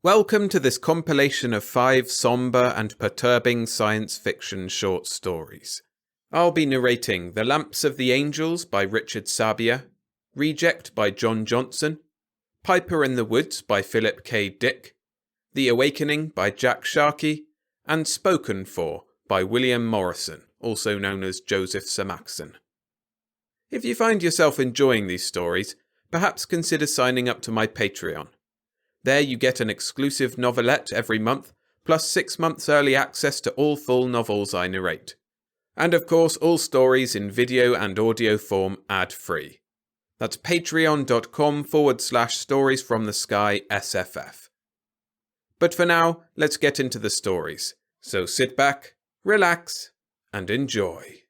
Welcome to this compilation of 5 sombre and perturbing science fiction short stories. I'll be narrating The Lamps of the Angels by Richard Sabia, Reject by John Johnson, Piper in the Woods by Philip K. Dick, The Awakening by Jack Sharkey, and Spoken For by William Morrison, also known as Joseph Samachson. If you find yourself enjoying these stories, perhaps consider signing up to my Patreon. There you get an exclusive novelette every month, plus 6 months early access to all full novels I narrate. And of course, all stories in video and audio form ad-free. That's patreon.com/storiesfromthesky_SFF. But for now, let's get into the stories. So sit back, relax, and enjoy.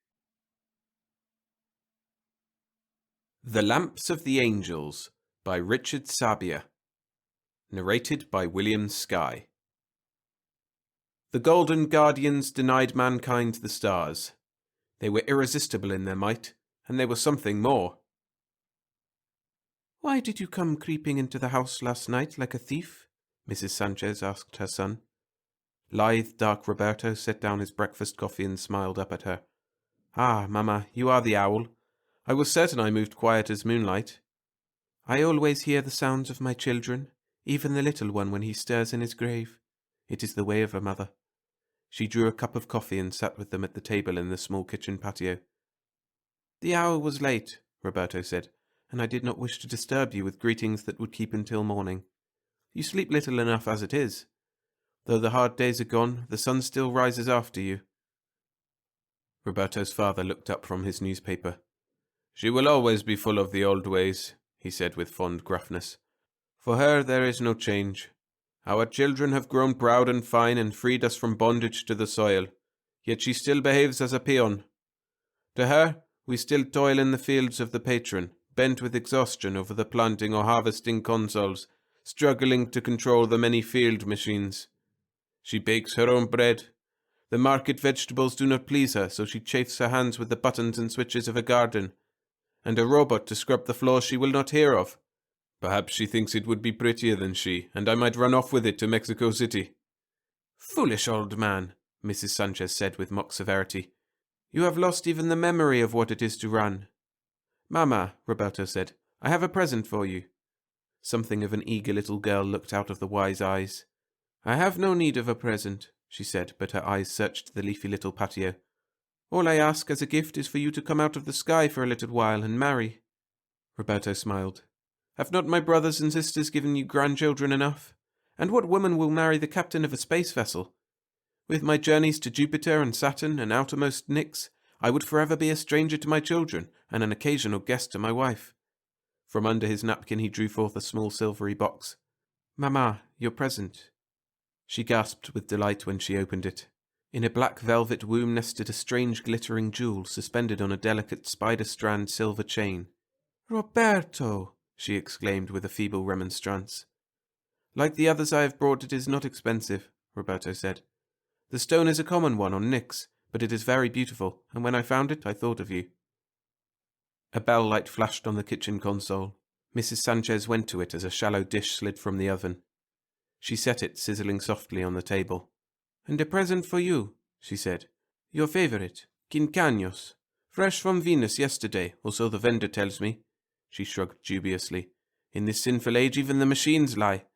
The Lamps of the Angels by Richard Sabia. Narrated by William Sky. The Golden Guardians denied mankind the stars. They were irresistible in their might, and they were something more. "Why did you come creeping into the house last night like a thief?" Mrs. Sanchez asked her son. Lithe, dark Roberto set down his breakfast coffee and smiled up at her. "Ah, Mamma, you are the owl. I was certain I moved quiet as moonlight. I always hear the sounds of my children, even the little one when he stirs in his grave. It is the way of a mother." She drew a cup of coffee and sat with them at the table in the small kitchen patio. "The hour was late," Roberto said, "and I did not wish to disturb you with greetings that would keep until morning. You sleep little enough as it is. Though the hard days are gone, the sun still rises after you." Roberto's father looked up from his newspaper. "She will always be full of the old ways," he said with fond gruffness. "For her there is no change. Our children have grown proud and fine and freed us from bondage to the soil, yet she still behaves as a peon. To her, we still toil in the fields of the patron, bent with exhaustion over the planting or harvesting consoles, struggling to control the many field machines. She bakes her own bread. The market vegetables do not please her, so she chafes her hands with the buttons and switches of a garden, and a robot to scrub the floors she will not hear of. Perhaps she thinks it would be prettier than she, and I might run off with it to Mexico City." "Foolish old man," Mrs. Sanchez said with mock severity. "You have lost even the memory of what it is to run." "Mamma," Roberto said, "I have a present for you." Something of an eager little girl looked out of the wise eyes. "I have no need of a present," she said, but her eyes searched the leafy little patio. "All I ask as a gift is for you to come out of the sky for a little while and marry." Roberto smiled. "Have not my brothers and sisters given you grandchildren enough? And what woman will marry the captain of a space vessel? With my journeys to Jupiter and Saturn and outermost Nix, I would forever be a stranger to my children and an occasional guest to my wife." From under his napkin he drew forth a small silvery box. "Mamma, your present." She gasped with delight when she opened it. In a black velvet womb nested a strange glittering jewel suspended on a delicate spider-strand silver chain. "Roberto!" she exclaimed with a feeble remonstrance. "Like the others I have brought, it is not expensive," Roberto said. "The stone is a common one on Nix, but it is very beautiful, and when I found it, I thought of you." A bell light flashed on the kitchen console. Mrs. Sanchez went to it as a shallow dish slid from the oven. She set it, sizzling softly, on the table. "And a present for you," she said. "Your favorite, quincanos. Fresh from Venus yesterday, or so the vendor tells me." She shrugged dubiously. "In this sinful age even the machines lie."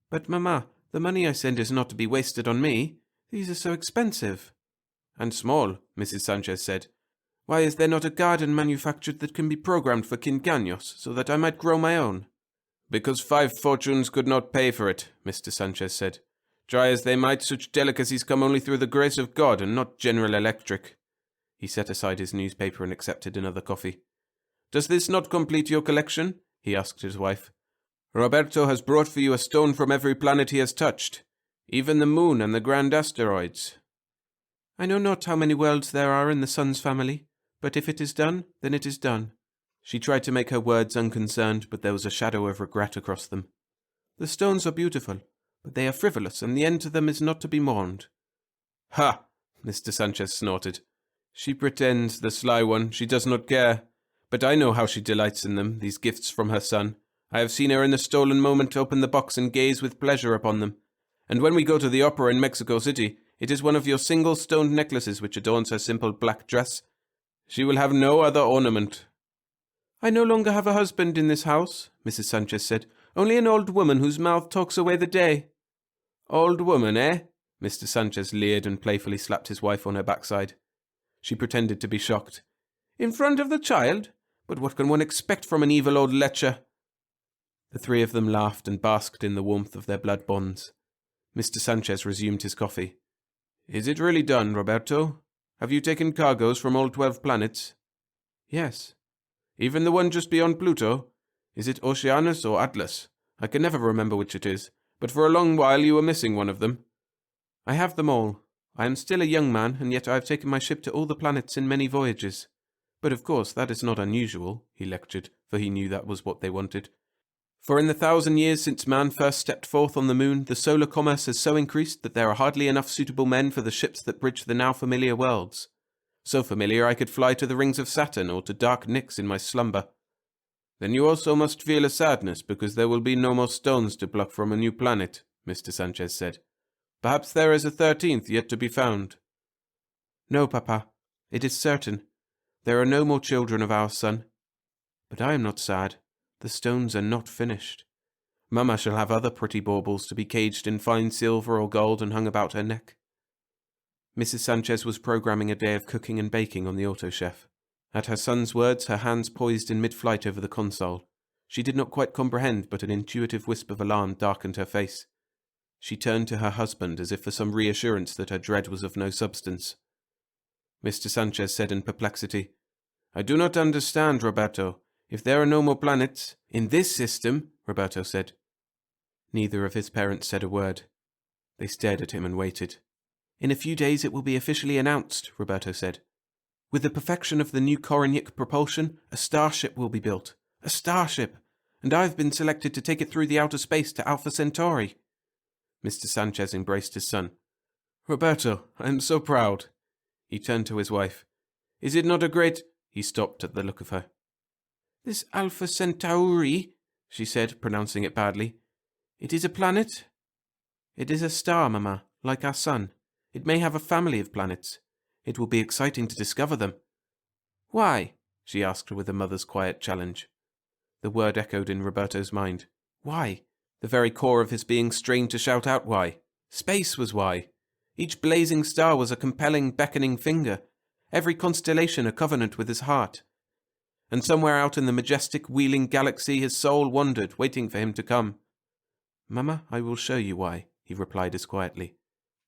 "But, Mamma, the money I send is not to be wasted on me. These are so expensive." "And small," Mrs. Sanchez said. "Why is there not a garden manufactured that can be programmed for quincanos, so that I might grow my own?" "Because 5 fortunes could not pay for it," Mr. Sanchez said. "Try as they might, such delicacies come only through the grace of God and not General Electric." He set aside his newspaper and accepted another coffee. "Does this not complete your collection?" he asked his wife. "Roberto has brought for you a stone from every planet he has touched, even the moon and the grand asteroids." "I know not how many worlds there are in the sun's family, but if it is done, then it is done." She tried to make her words unconcerned, but there was a shadow of regret across them. "The stones are beautiful, but they are frivolous, and the end to them is not to be mourned." "Ha!" Mr. Sanchez snorted. "She pretends, the sly one, she does not care. But I know how she delights in them, these gifts from her son. I have seen her in the stolen moment open the box and gaze with pleasure upon them. And when we go to the opera in Mexico City, it is one of your single stone necklaces which adorns her simple black dress. She will have no other ornament." "I no longer have a husband in this house," Mrs. Sanchez said. "Only an old woman whose mouth talks away the day." "Old woman, eh?" Mr. Sanchez leered and playfully slapped his wife on her backside. She pretended to be shocked. "In front of the child? But what can one expect from an evil old lecher?" The three of them laughed and basked in the warmth of their blood bonds. Mr. Sanchez resumed his coffee. "Is it really done, Roberto? Have you taken cargoes from all 12 planets?" "Yes." "Even the one just beyond Pluto? Is it Oceanus or Atlas? I can never remember which it is, but for a long while you were missing one of them." "I have them all. I am still a young man, and yet I have taken my ship to all the planets in many voyages. But of course that is not unusual," he lectured, for he knew that was what they wanted. "For in the 1,000 years since man first stepped forth on the moon, the solar commerce has so increased that there are hardly enough suitable men for the ships that bridge the now familiar worlds. So familiar I could fly to the rings of Saturn or to dark Nix in my slumber." "Then you also must feel a sadness because there will be no more stones to pluck from a new planet," Mr. Sanchez said. "Perhaps there is a 13th yet to be found." "No, Papa. It is certain. There are no more children of our son. But I am not sad. The stones are not finished. Mamma shall have other pretty baubles to be caged in fine silver or gold and hung about her neck." Mrs. Sanchez was programming a day of cooking and baking on the auto-chef. At her son's words, her hands poised in mid-flight over the console. She did not quite comprehend, but an intuitive wisp of alarm darkened her face. She turned to her husband as if for some reassurance that her dread was of no substance. Mr. Sanchez said in perplexity, "I do not understand, Roberto. If there are no more planets—" "In this system," Roberto said. Neither of his parents said a word. They stared at him and waited. "In a few days it will be officially announced," Roberto said. "With the perfection of the new Koronic propulsion, a starship will be built. A starship! And I've been selected to take it through the outer space to Alpha Centauri." Mr. Sanchez embraced his son. "Roberto, I am so proud." He turned to his wife. "Is it not a great—" He stopped at the look of her. "This Alpha Centauri," she said, pronouncing it badly. "It is a planet?" "It is a star, Mamma, like our sun. It may have a family of planets. It will be exciting to discover them." "Why?" she asked with a mother's quiet challenge. The word echoed in Roberto's mind. Why? The very core of his being strained to shout out why. Space was why. Each blazing star was a compelling, beckoning finger. Every constellation a covenant with his heart. And somewhere out in the majestic, wheeling galaxy his soul wandered, waiting for him to come. "Mamma, I will show you why," he replied as quietly.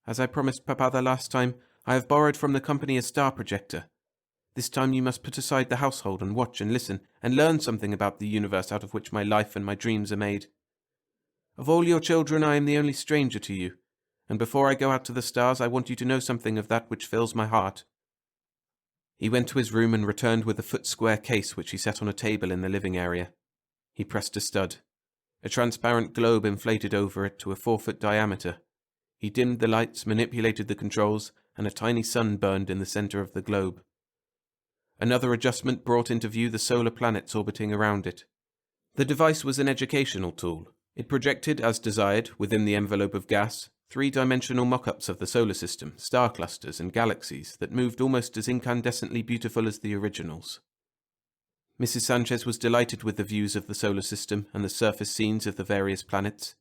"As I promised Papa the last time, I have borrowed from the company a star projector. This time you must put aside the household and watch and listen, and learn something about the universe out of which my life and my dreams are made. Of all your children I am the only stranger to you, and before I go out to the stars I want you to know something of that which fills my heart." He went to his room and returned with a foot-square case which he set on a table in the living area. He pressed a stud. A transparent globe inflated over it to a 4-foot diameter. He dimmed the lights, manipulated the controls, and a tiny sun burned in the center of the globe. Another adjustment brought into view the solar planets orbiting around it. The device was an educational tool. It projected, as desired, within the envelope of gas, 3-dimensional mock-ups of the solar system, star clusters, and galaxies that moved almost as incandescently beautiful as the originals. Mrs. Sanchez was delighted with the views of the solar system and the surface scenes of the various planets.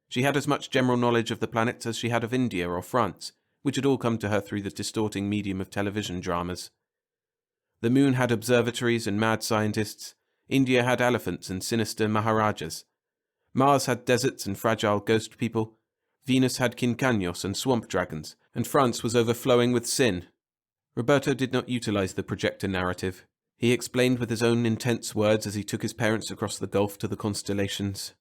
She had as much general knowledge of the planets as she had of India or France, which had all come to her through the distorting medium of television dramas. The moon had observatories and mad scientists. India had elephants and sinister maharajas. Mars had deserts and fragile ghost people. Venus had quincanos and swamp dragons, and France was overflowing with sin. Roberto did not utilize the projector narrative. He explained with his own intense words as he took his parents across the gulf to the constellations.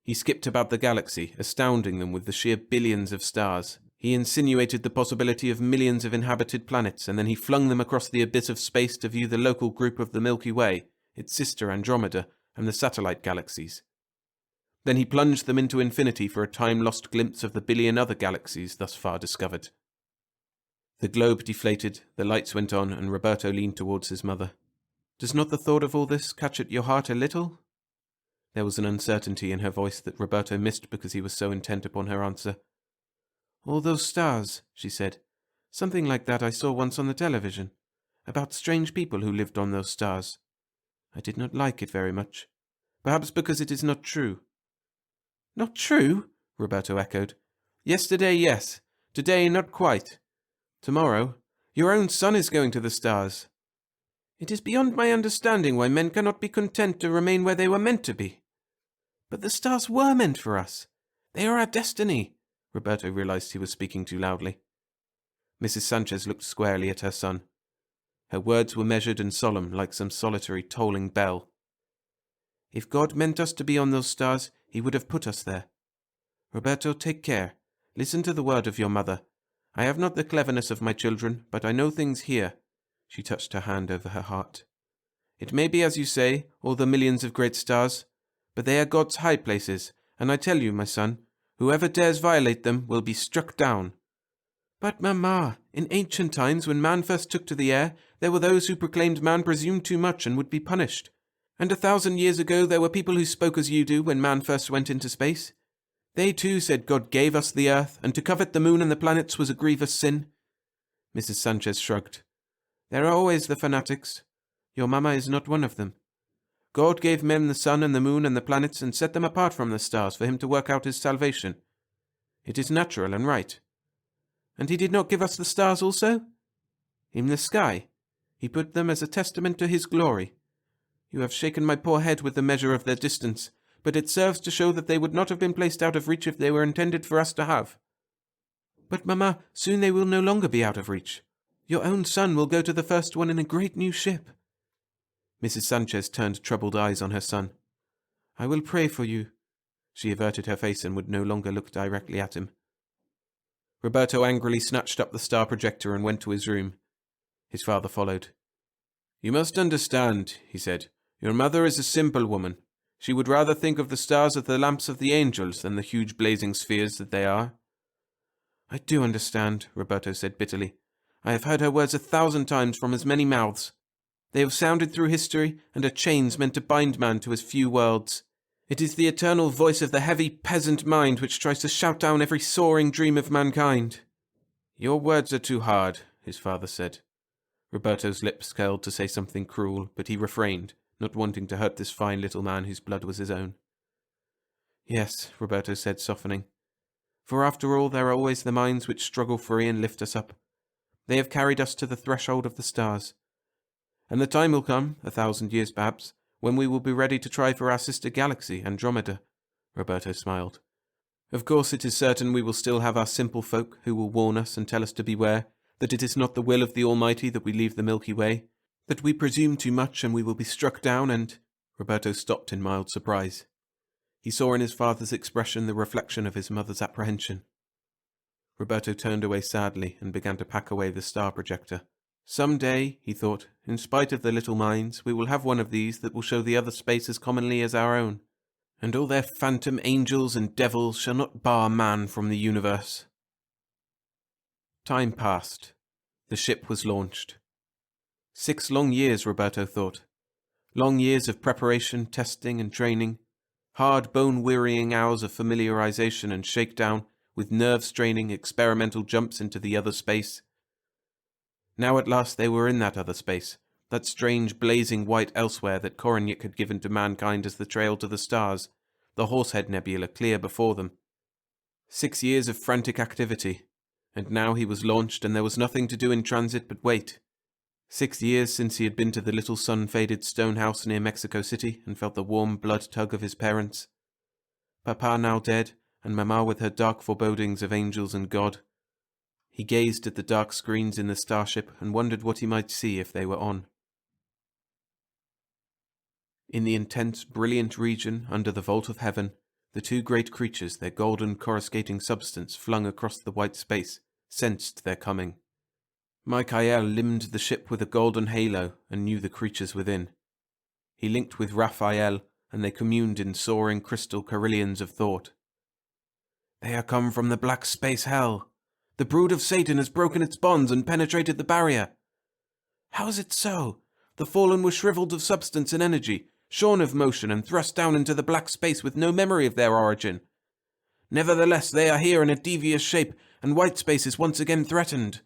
He skipped about the galaxy, astounding them with the sheer billions of stars. He insinuated the possibility of millions of inhabited planets, and then he flung them across the abyss of space to view the local group of the Milky Way, its sister Andromeda, and the satellite galaxies. Then he plunged them into infinity for a time-lost glimpse of the billion other galaxies thus far discovered. The globe deflated, the lights went on, and Roberto leaned towards his mother. "Does not the thought of all this catch at your heart a little?" There was an uncertainty in her voice that Roberto missed because he was so intent upon her answer. "All those stars," she said. "Something like that I saw once on the television, about strange people who lived on those stars. I did not like it very much, perhaps because it is not true." "Not true?" Roberto echoed. "Yesterday, yes. Today, not quite. Tomorrow, your own son is going to the stars. It is beyond my understanding why men cannot be content to remain where they were meant to be. But the stars were meant for us. They are our destiny." Roberto realized he was speaking too loudly. Mrs. Sanchez looked squarely at her son. Her words were measured and solemn, like some solitary tolling bell. "If God meant us to be on those stars, he would have put us there. Roberto, take care. Listen to the word of your mother. I have not the cleverness of my children, but I know things here." She touched her hand over her heart. "It may be as you say, all the millions of great stars, but they are God's high places, and I tell you, my son, whoever dares violate them will be struck down." "But, Mamma, in ancient times, when man first took to the air, there were those who proclaimed man presumed too much and would be punished. And 1,000 years ago there were people who spoke as you do when man first went into space. They too said God gave us the earth, and to covet the moon and the planets was a grievous sin." Mrs. Sanchez shrugged. "There are always the fanatics. Your mamma is not one of them. God gave men the sun and the moon and the planets and set them apart from the stars for him to work out his salvation. It is natural and right. And he did not give us the stars also? In the sky. He put them as a testament to his glory. You have shaken my poor head with the measure of their distance, but it serves to show that they would not have been placed out of reach if they were intended for us to have." "But, Mamma, soon they will no longer be out of reach. Your own son will go to the first one in a great new ship." Mrs. Sanchez turned troubled eyes on her son. "I will pray for you." She averted her face and would no longer look directly at him. Roberto angrily snatched up the star projector and went to his room. His father followed. "You must understand," he said. "Your mother is a simple woman. She would rather think of the stars as the lamps of the angels than the huge blazing spheres that they are." "I do understand," Roberto said bitterly. "I have heard her words 1,000 times from as many mouths. They have sounded through history and are chains meant to bind man to his few worlds. It is the eternal voice of the heavy peasant mind which tries to shout down every soaring dream of mankind." "Your words are too hard," his father said. Roberto's lips curled to say something cruel, but he refrained, not wanting to hurt this fine little man whose blood was his own. "Yes," Roberto said, softening. "For after all, there are always the minds which struggle free and lift us up. They have carried us to the threshold of the stars. And the time will come, 1,000 years perhaps, when we will be ready to try for our sister galaxy, Andromeda." Roberto smiled. "Of course it is certain we will still have our simple folk who will warn us and tell us to beware, that it is not the will of the Almighty that we leave the Milky Way, that we presume too much and we will be struck down and—" Roberto stopped in mild surprise. He saw in his father's expression the reflection of his mother's apprehension. Roberto turned away sadly and began to pack away the star projector. "Some day," he thought, "in spite of the little minds, we will have one of these that will show the other space as commonly as our own, and all their phantom angels and devils shall not bar man from the universe." Time passed. The ship was launched. 6 long years, Roberto thought. Long years of preparation, testing, and training. Hard, bone-wearying hours of familiarization and shakedown, with nerve-straining, experimental jumps into the other space. Now at last they were in that other space, that strange, blazing white elsewhere that Koronyik had given to mankind as the trail to the stars, the Horsehead Nebula clear before them. 6 years of frantic activity, and now he was launched and there was nothing to do in transit but wait. 6 years since he had been to the little sun-faded stone house near Mexico City and felt the warm blood tug of his parents. Papa now dead, and Mama with her dark forebodings of angels and God. He gazed at the dark screens in the starship and wondered what he might see if they were on. In the intense, brilliant region under the vault of heaven, the 2 great creatures, their golden coruscating substance flung across the white space, sensed their coming. Michael limned the ship with a golden halo and knew the creatures within. He linked with Raphael, and they communed in soaring crystal carillons of thought. "They are come from the black space hell. The brood of Satan has broken its bonds and penetrated the barrier. How is it so? The fallen were shriveled of substance and energy, shorn of motion and thrust down into the black space with no memory of their origin. Nevertheless, they are here in a devious shape, and white space is once again threatened.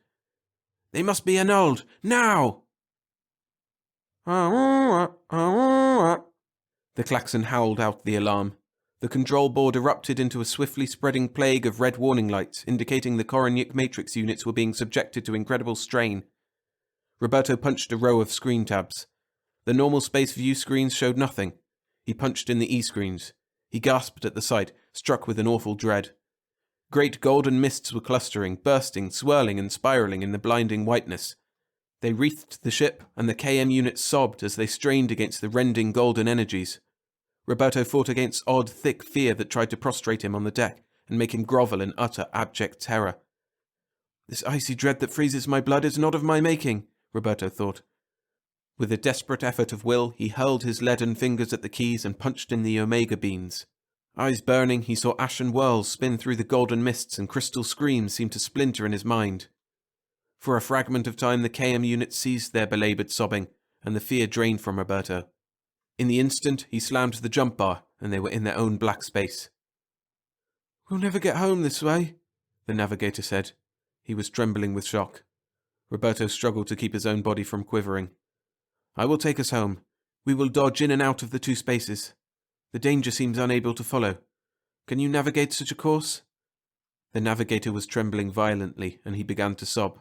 They must be annulled, now! The klaxon howled out the alarm. The control board erupted into a swiftly spreading plague of red warning lights, indicating the Koronyik matrix units were being subjected to incredible strain. Roberto punched a row of screen tabs. The normal space view screens showed nothing. He punched in the E-screens. He gasped at the sight, struck with an awful dread. Great golden mists were clustering, bursting, swirling and spiraling in the blinding whiteness. They wreathed the ship, and the KM units sobbed as they strained against the rending golden energies. Roberto fought against odd, thick fear that tried to prostrate him on the deck and make him grovel in utter, abject terror. This icy dread that freezes my blood is not of my making, Roberto thought. With a desperate effort of will, he hurled his leaden fingers at the keys and punched in the omega beams. Eyes burning, he saw ashen whirls spin through the golden mists, and crystal screams seemed to splinter in his mind. For a fragment of time, the KM units ceased their belaboured sobbing, and the fear drained from Roberto. In the instant, he slammed the jump bar, and they were in their own black space. "We'll never get home this way," the navigator said. He was trembling with shock. Roberto struggled to keep his own body from quivering. "I will take us home. We will dodge in and out of the two spaces. The danger seems unable to follow. Can you navigate such a course?" The navigator was trembling violently, and he began to sob.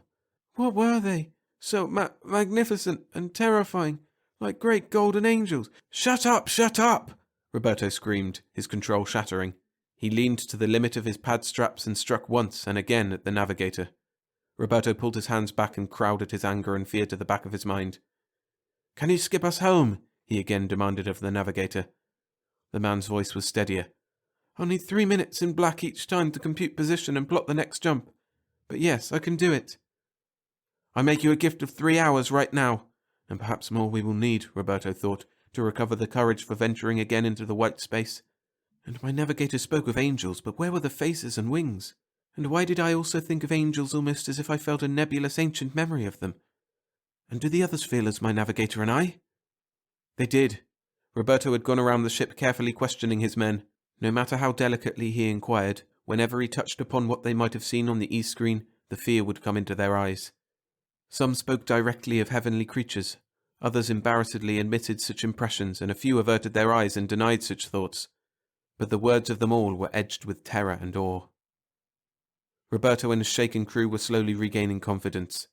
"What were they? So magnificent and terrifying, like great golden angels." "Shut up! Shut up!" Roberto screamed, his control shattering. He leaned to the limit of his pad straps and struck once and again at the navigator. Roberto pulled his hands back and crowded his anger and fear to the back of his mind. "Can you skip us home?" he again demanded of the navigator. The man's voice was steadier. "I'll need 3 minutes in black each time to compute position and plot the next jump. But yes, I can do it." "I make you a gift of 3 hours right now, and perhaps more we will need," Roberto thought, to recover the courage for venturing again into the white space. And my navigator spoke of angels, but where were the faces and wings? And why did I also think of angels almost as if I felt a nebulous ancient memory of them? And do the others feel as my navigator and I? They did. Roberto had gone around the ship carefully questioning his men. No matter how delicately he inquired, whenever he touched upon what they might have seen on the E-screen, the fear would come into their eyes. Some spoke directly of heavenly creatures, others embarrassedly admitted such impressions, and a few averted their eyes and denied such thoughts. But the words of them all were edged with terror and awe. Roberto and his shaken crew were slowly regaining confidence.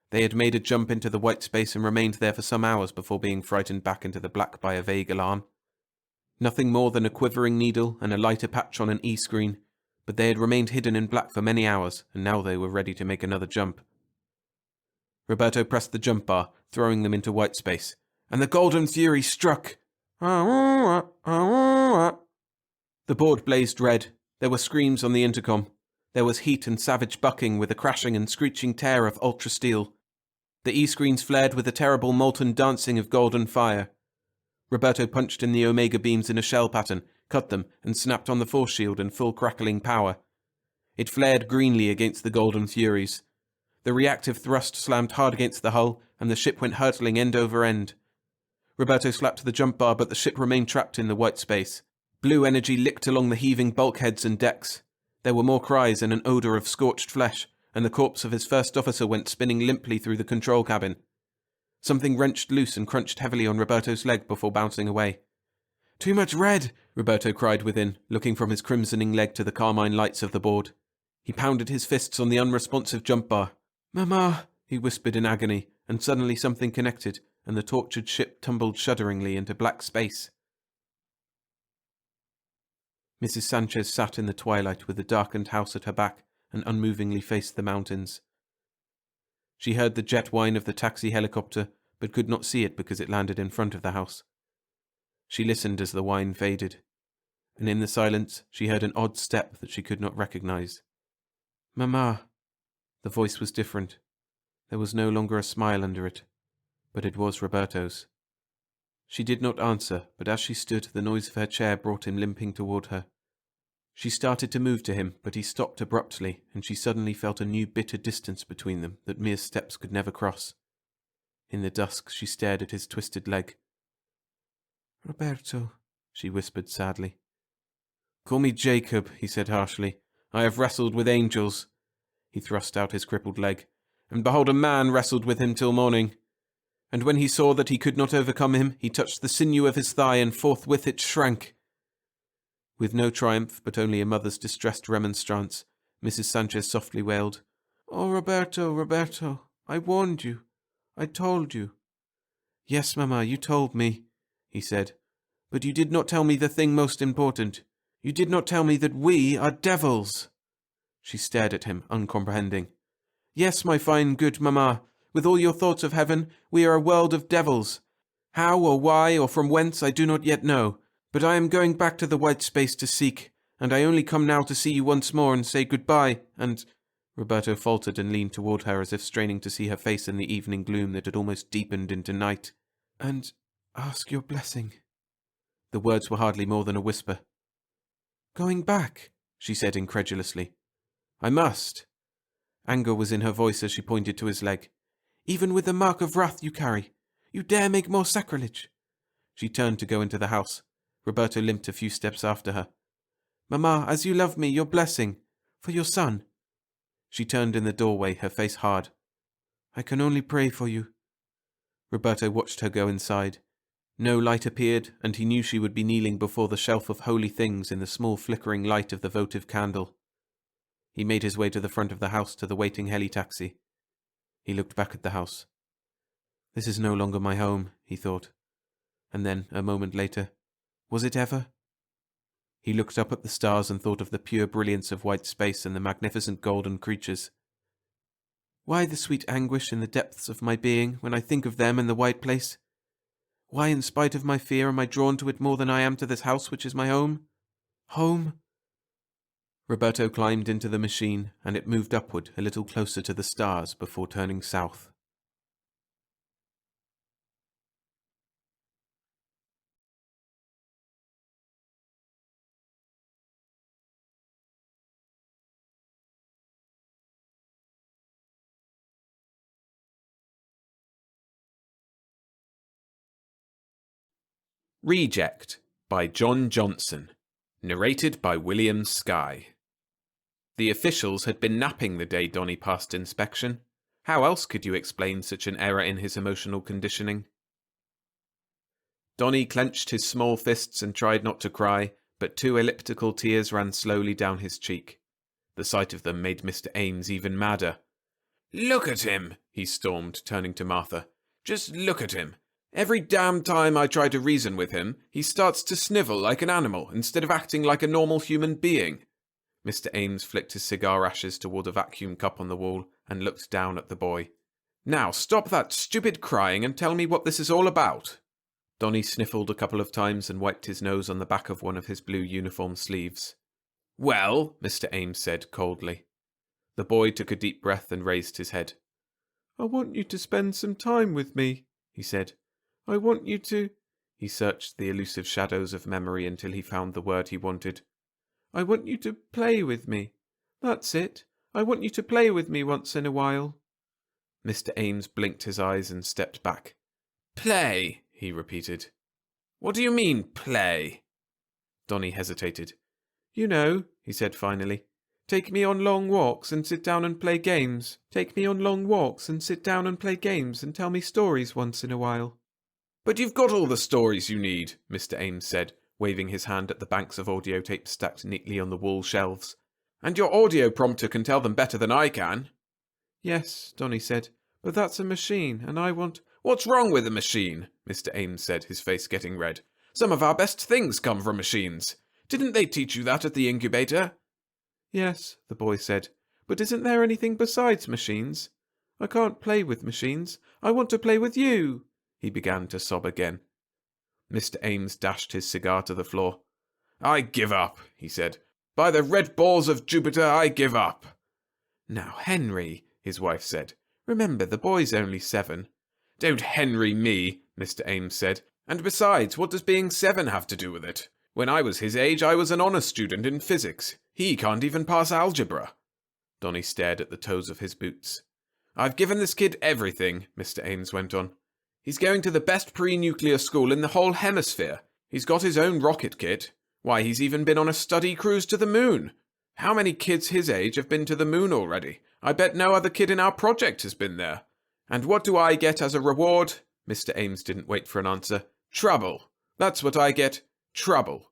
They had made a jump into the white space and remained there for some hours before being frightened back into the black by a vague alarm. Nothing more than a quivering needle and a lighter patch on an E-screen, but they had remained hidden in black for many hours, and now they were ready to make another jump. Roberto pressed the jump bar, throwing them into white space, and the golden fury struck. The board blazed red. There were screams on the intercom. There was heat and savage bucking with a crashing and screeching tear of ultra steel. The E-screens flared with a terrible molten dancing of golden fire. Roberto punched in the omega beams in a shell pattern, cut them, and snapped on the force shield in full crackling power. It flared greenly against the golden furies. The reactive thrust slammed hard against the hull, and the ship went hurtling end over end. Roberto slapped the jump bar, but the ship remained trapped in the white space. Blue energy licked along the heaving bulkheads and decks. There were more cries and an odour of scorched flesh, and the corpse of his first officer went spinning limply through the control cabin. Something wrenched loose and crunched heavily on Roberto's leg before bouncing away. "Too much red!" Roberto cried within, looking from his crimsoning leg to the carmine lights of the board. He pounded his fists on the unresponsive jump bar. "Mama!" he whispered in agony, and suddenly something connected, and the tortured ship tumbled shudderingly into black space. Mrs. Sanchez sat in the twilight with the darkened house at her back and unmovingly faced the mountains. She heard the jet whine of the taxi helicopter, but could not see it because it landed in front of the house. She listened as the whine faded, and in the silence she heard an odd step that she could not recognize. "Mama!" The voice was different. There was no longer a smile under it, but it was Roberto's. She did not answer, but as she stood, the noise of her chair brought him limping toward her. She started to move to him, but he stopped abruptly, and she suddenly felt a new bitter distance between them that mere steps could never cross. In the dusk, she stared at his twisted leg. Roberto, she whispered sadly. Call me Jacob, he said harshly. I have wrestled with angels. He thrust out his crippled leg. And behold, a man wrestled with him till morning. And when he saw that he could not overcome him, he touched the sinew of his thigh, and forthwith it shrank. With no triumph, but only a mother's distressed remonstrance, Mrs. Sanchez softly wailed, Oh, Roberto, Roberto, I warned you. I told you. Yes, Mamma, you told me, he said. But you did not tell me the thing most important. You did not tell me that we are devils. She stared at him, uncomprehending. Yes, my fine, good Mamma, with all your thoughts of heaven, we are a world of devils. How or why or from whence I do not yet know, but I am going back to the white space to seek, and I only come now to see you once more and say goodbye, and... Roberto faltered and leaned toward her as if straining to see her face in the evening gloom that had almost deepened into night. And ask your blessing. The words were hardly more than a whisper. Going back, she said incredulously. I must. Anger was in her voice as she pointed to his leg. Even with the mark of wrath you carry, you dare make more sacrilege. She turned to go into the house. Roberto limped a few steps after her. Mamma, as you love me, your blessing. For your son. She turned in the doorway, her face hard. I can only pray for you. Roberto watched her go inside. No light appeared, and he knew she would be kneeling before the shelf of holy things in the small flickering light of the votive candle. He made his way to the front of the house to the waiting heli-taxi. He looked back at the house. This is no longer my home, he thought. And then, a moment later, was it ever? He looked up at the stars and thought of the pure brilliance of white space and the magnificent golden creatures. Why the sweet anguish in the depths of my being when I think of them in the white place? Why, in spite of my fear, am I drawn to it more than I am to this house which is my home? Home? Roberto climbed into the machine, and it moved upward a little closer to the stars before turning south. Reject by John Johnson. Narrated by William Skye. The officials had been napping the day Donnie passed inspection. How else could you explain such an error in his emotional conditioning? Donnie clenched his small fists and tried not to cry, but 2 elliptical tears ran slowly down his cheek. The sight of them made Mr. Ames even madder. Look at him, he stormed, turning to Martha. Just look at him. Every damn time I try to reason with him, he starts to snivel like an animal instead of acting like a normal human being. Mr. Ames flicked his cigar ashes toward a vacuum cup on the wall and looked down at the boy. Now stop that stupid crying and tell me what this is all about. Donnie sniffled a couple of times and wiped his nose on the back of one of his blue uniform sleeves. Well, Mr. Ames said coldly. The boy took a deep breath and raised his head. I want you to spend some time with me, he said. I want you to... He searched the elusive shadows of memory until he found the word he wanted. I want you to play with me. That's it. I want you to play with me once in a while. Mr. Ames blinked his eyes and stepped back. Play, he repeated. What do you mean, play? Donnie hesitated. You know, he said finally. Take me on long walks and sit down and play games. Take me on long walks and sit down and play games and tell me stories once in a while. But you've got all the stories you need, Mr. Ames said, waving his hand at the banks of audio tapes stacked neatly on the wall shelves. And your audio prompter can tell them better than I can. Yes, Donnie said, but that's a machine, and I want... What's wrong with a machine? Mr. Ames said, his face getting red. Some of our best things come from machines. Didn't they teach you that at the incubator? Yes, the boy said, but isn't there anything besides machines? I can't play with machines. I want to play with you. He began to sob again. Mr. Ames dashed his cigar to the floor. I give up, he said. By the red balls of Jupiter, I give up. Now, Henry, his wife said. Remember, the boy's only 7. Don't Henry me, Mr. Ames said. And besides, what does being 7 have to do with it? When I was his age, I was an honour student in physics. He can't even pass algebra. Donnie stared at the toes of his boots. I've given this kid everything, Mr. Ames went on. He's going to the best pre-nuclear school in the whole hemisphere. He's got his own rocket kit. Why, he's even been on a study cruise to the moon. How many kids his age have been to the moon already? I bet no other kid in our project has been there. And what do I get as a reward? Mr. Ames didn't wait for an answer. Trouble. That's what I get. Trouble.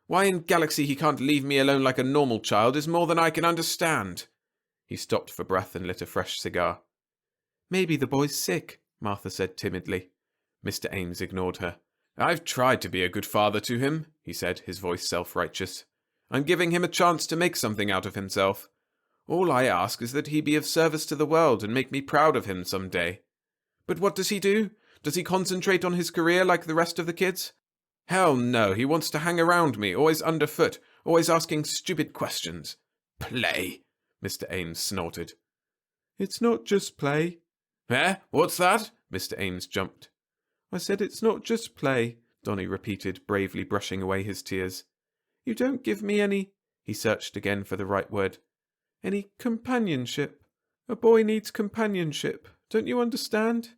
Why in Galaxy he can't leave me alone like a normal child is more than I can understand. He stopped for breath and lit a fresh cigar. Maybe the boy's sick, Martha said timidly. Mr. Ames ignored her. I've tried to be a good father to him, he said, his voice self-righteous. I'm giving him a chance to make something out of himself. All I ask is that he be of service to the world and make me proud of him some day. But what does he do? Does he concentrate on his career like the rest of the kids? Hell no, he wants to hang around me, always underfoot, always asking stupid questions. Play, Mr. Ames snorted. It's not just play. Eh? What's that? Mr. Ames jumped. I said it's not just play, Donny repeated, bravely brushing away his tears. You don't give me any, he searched again for the right word, any companionship. A boy needs companionship, don't you understand?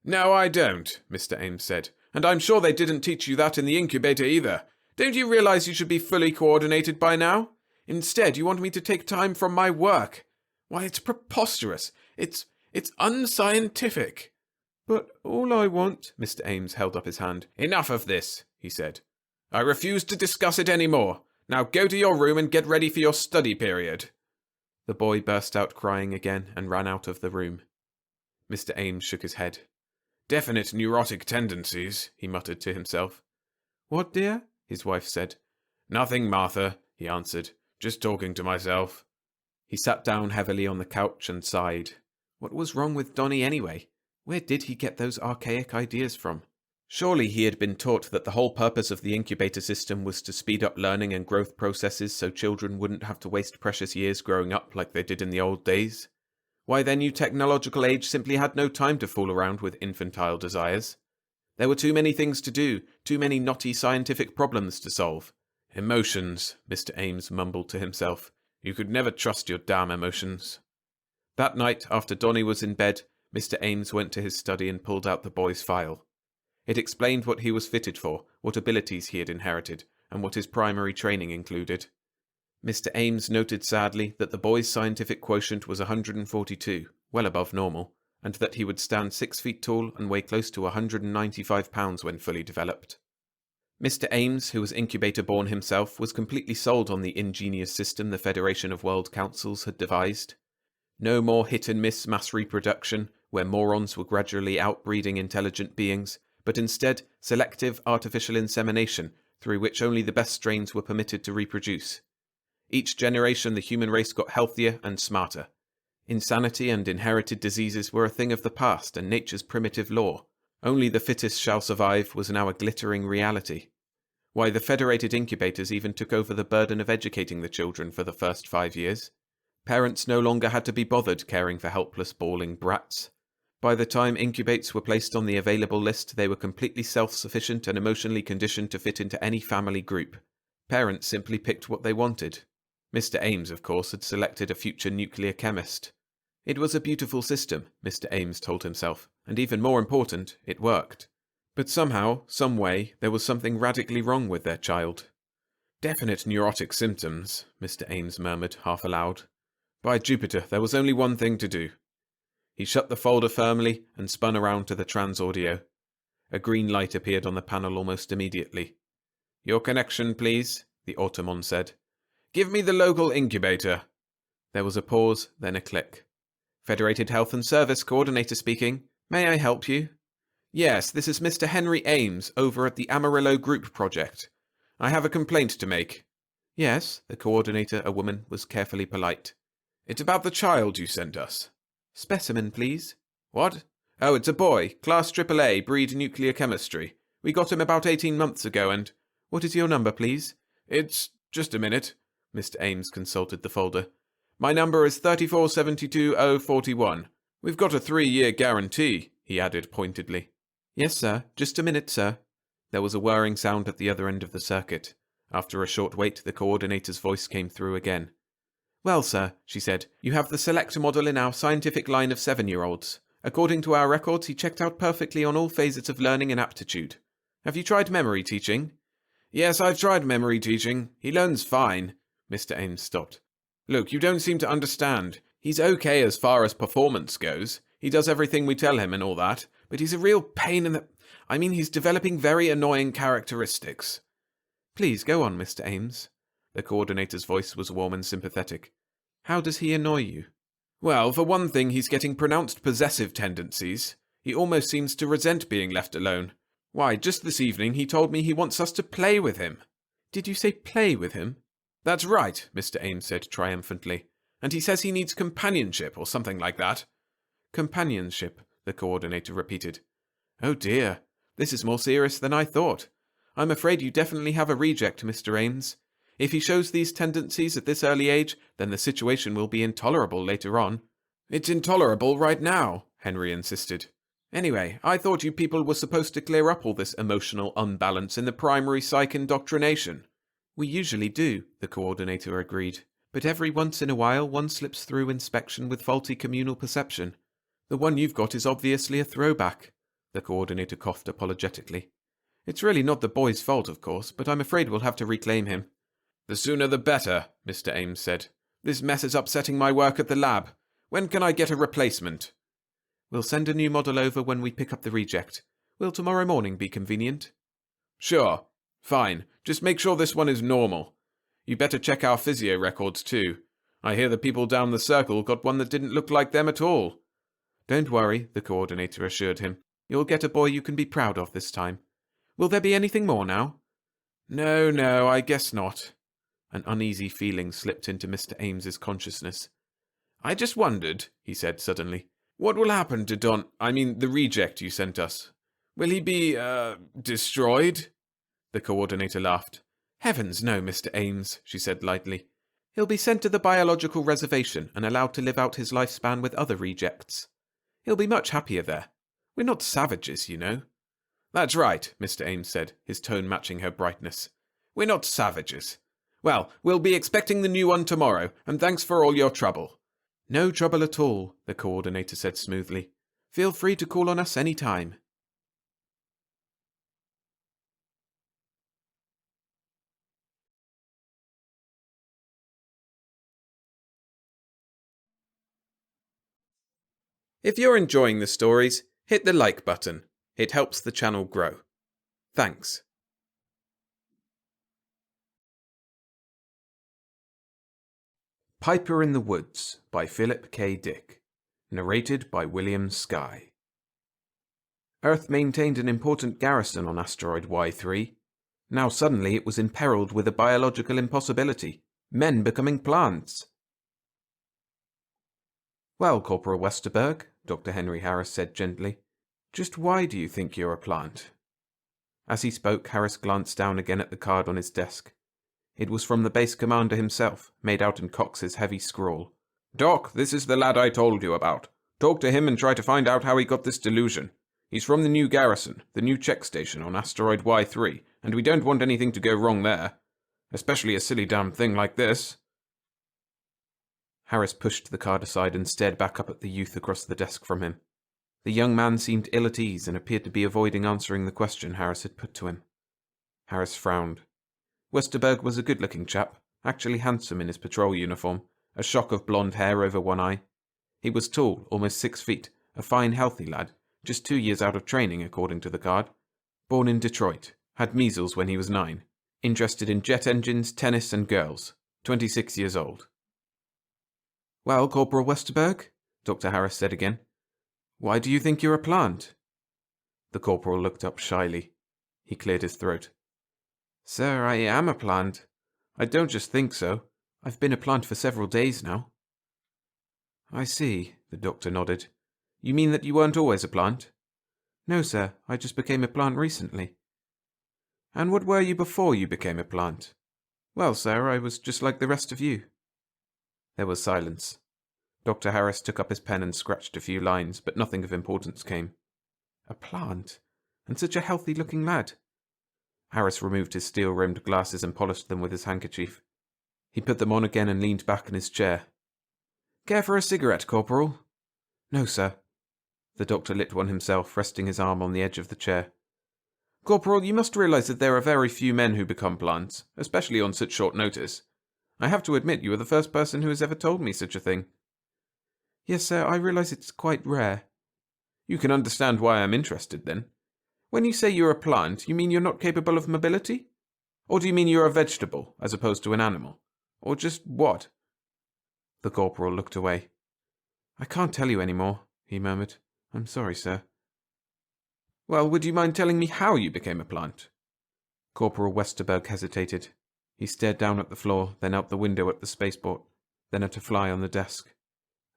No, I don't, Mr. Ames said, and I'm sure they didn't teach you that in the incubator either. Don't you realize you should be fully coordinated by now? Instead, you want me to take time from my work. Why, it's preposterous. It's unscientific. But all I want... Mr. Ames held up his hand. Enough of this, he said. I refuse to discuss it any more. Now go to your room and get ready for your study period. The boy burst out crying again and ran out of the room. Mr. Ames shook his head. Definite neurotic tendencies, he muttered to himself. What, dear? His wife said. Nothing, Martha, he answered. Just talking to myself. He sat down heavily on the couch and sighed. What was wrong with Donny anyway? Where did he get those archaic ideas from? Surely he had been taught that the whole purpose of the incubator system was to speed up learning and growth processes so children wouldn't have to waste precious years growing up like they did in the old days. Why, their new technological age simply had no time to fool around with infantile desires. There were too many things to do, too many knotty scientific problems to solve. Emotions, Mr. Ames mumbled to himself. You could never trust your damn emotions. That night, after Donny was in bed, Mr. Ames went to his study and pulled out the boy's file. It explained what he was fitted for, what abilities he had inherited, and what his primary training included. Mr. Ames noted sadly that the boy's scientific quotient was 142, well above normal, and that he would stand 6 feet tall and weigh close to 195 pounds when fully developed. Mr. Ames, who was incubator-born himself, was completely sold on the ingenious system the Federation of World Councils had devised. No more hit-and-miss mass reproduction, where morons were gradually outbreeding intelligent beings, but instead selective artificial insemination, through which only the best strains were permitted to reproduce. Each generation the human race got healthier and smarter. Insanity and inherited diseases were a thing of the past and nature's primitive law. Only the fittest shall survive was now a glittering reality. Why, the federated incubators even took over the burden of educating the children for the first 5 years. Parents no longer had to be bothered caring for helpless, bawling brats. By the time incubates were placed on the available list, they were completely self-sufficient and emotionally conditioned to fit into any family group. Parents simply picked what they wanted. Mr. Ames, of course, had selected a future nuclear chemist. It was a beautiful system, Mr. Ames told himself, and even more important, it worked. But somehow, some way, there was something radically wrong with their child. Definite neurotic symptoms, Mr. Ames murmured, half aloud. By Jupiter, there was only one thing to do. He shut the folder firmly and spun around to the trans-audio. A green light appeared on the panel almost immediately. Your connection, please, the Automon said. Give me the local incubator. There was a pause, then a click. Federated Health and Service Coordinator speaking. May I help you? Yes, this is Mr. Henry Ames, over at the Amarillo Group Project. I have a complaint to make. Yes, the coordinator, a woman, was carefully polite. It's about the child you sent us. Specimen, please. What? Oh, it's a boy, Class AAA, breed nuclear chemistry. We got him about 18 months ago and... What is your number, please? It's... just a minute. Mr. Ames consulted the folder. My number is 3472041. We've got a 3-year guarantee, he added pointedly. Yes, sir. Just a minute, sir. There was a whirring sound at the other end of the circuit. After a short wait, the coordinator's voice came through again. Well, sir, she said, you have the select model in our scientific line of 7-year-olds. According to our records, he checked out perfectly on all phases of learning and aptitude. Have you tried memory teaching? Yes, I've tried memory teaching. He learns fine. Mr. Ames stopped. Look, you don't seem to understand. He's okay as far as performance goes. He does everything we tell him and all that, but he's a real pain in the... he's developing very annoying characteristics. Please, go on, Mr. Ames. The coordinator's voice was warm and sympathetic. How does he annoy you? Well, for one thing, he's getting pronounced possessive tendencies. He almost seems to resent being left alone. Why, just this evening he told me he wants us to play with him. Did you say play with him? That's right, Mr. Ames said triumphantly. And he says he needs companionship or something like that. Companionship, the coordinator repeated. Oh dear, this is more serious than I thought. I'm afraid you definitely have a reject, Mr. Ames. If he shows these tendencies at this early age, then the situation will be intolerable later on. It's intolerable right now, Henry insisted. Anyway, I thought you people were supposed to clear up all this emotional unbalance in the primary psych indoctrination. We usually do, the coordinator agreed, but every once in a while one slips through inspection with faulty communal perception. The one you've got is obviously a throwback. The coordinator coughed apologetically. It's really not the boy's fault, of course, but I'm afraid we'll have to reclaim him. The sooner the better, Mr. Ames said. This mess is upsetting my work at the lab. When can I get a replacement? We'll send a new model over when we pick up the reject. Will tomorrow morning be convenient? Sure. Fine. Just make sure this one is normal. You better check our physio records too. I hear the people down the circle got one that didn't look like them at all. Don't worry, the coordinator assured him. You'll get a boy you can be proud of this time. Will there be anything more now? No, I guess not. An uneasy feeling slipped into Mr. Ames's consciousness. I just wondered, he said suddenly, what will happen to the reject you sent us? Will he be, destroyed? The coordinator laughed. Heavens no, Mr. Ames, she said lightly. He'll be sent to the biological reservation and allowed to live out his lifespan with other rejects. He'll be much happier there. We're not savages, you know. That's right, Mr. Ames said, his tone matching her brightness. We're not savages. Well, we'll be expecting the new one tomorrow, and thanks for all your trouble. No trouble at all, the coordinator said smoothly. Feel free to call on us any time. If you're enjoying the stories, hit the like button. It helps the channel grow. Thanks. Piper in the Woods by Philip K. Dick. Narrated by William Skye. Earth maintained an important garrison on asteroid Y3. Now suddenly it was imperiled with a biological impossibility. Men becoming plants. Well, Corporal Westerberg, Dr. Henry Harris said gently, just why do you think you're a plant? As he spoke, Harris glanced down again at the card on his desk. It was from the base commander himself, made out in Cox's heavy scrawl. Doc, this is the lad I told you about. Talk to him and try to find out how he got this delusion. He's from the new garrison, the new check station on asteroid Y3, and we don't want anything to go wrong there. Especially a silly damn thing like this. Harris pushed the card aside and stared back up at the youth across the desk from him. The young man seemed ill at ease and appeared to be avoiding answering the question Harris had put to him. Harris frowned. Westerberg was a good-looking chap, actually handsome in his patrol uniform, a shock of blonde hair over one eye. He was tall, almost 6 feet, a fine, healthy lad, just 2 years out of training, according to the card. Born in Detroit, had measles when he was 9, interested in jet engines, tennis, and girls, 26 years old. Well, Corporal Westerberg, Dr. Harris said again, why do you think you're a plant? The corporal looked up shyly. He cleared his throat. Sir, I am a plant. I don't just think so. I've been a plant for several days now. I see, the doctor nodded. You mean that you weren't always a plant? No, sir, I just became a plant recently. And what were you before you became a plant? Well, sir, I was just like the rest of you. There was silence. Dr. Harris took up his pen and scratched a few lines, but nothing of importance came. A plant? And such a healthy-looking lad. Harris removed his steel-rimmed glasses and polished them with his handkerchief. He put them on again and leaned back in his chair. Care for a cigarette, Corporal? No, sir. The doctor lit one himself, resting his arm on the edge of the chair. Corporal, you must realize that there are very few men who become plants, especially on such short notice. I have to admit you are the first person who has ever told me such a thing. Yes, sir, I realize it's quite rare. You can understand why I'm interested, then. When you say you're a plant, you mean you're not capable of mobility? Or do you mean you're a vegetable, as opposed to an animal? Or just what? The corporal looked away. I can't tell you any more, he murmured. I'm sorry, sir. Well, would you mind telling me how you became a plant? Corporal Westerberg hesitated. He stared down at the floor, then out the window at the spaceport, then at a fly on the desk.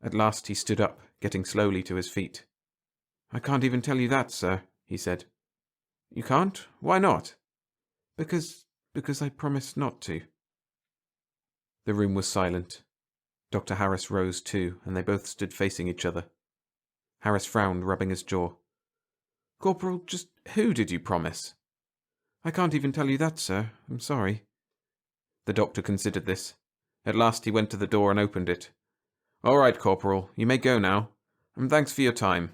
At last he stood up, getting slowly to his feet. I can't even tell you that, sir, he said. You can't? Why not? Because I promised not to. The room was silent. Dr. Harris rose too, and they both stood facing each other. Harris frowned, rubbing his jaw. Corporal, just who did you promise? I can't even tell you that, sir. I'm sorry. The doctor considered this. At last he went to the door and opened it. All right, Corporal, you may go now. And thanks for your time.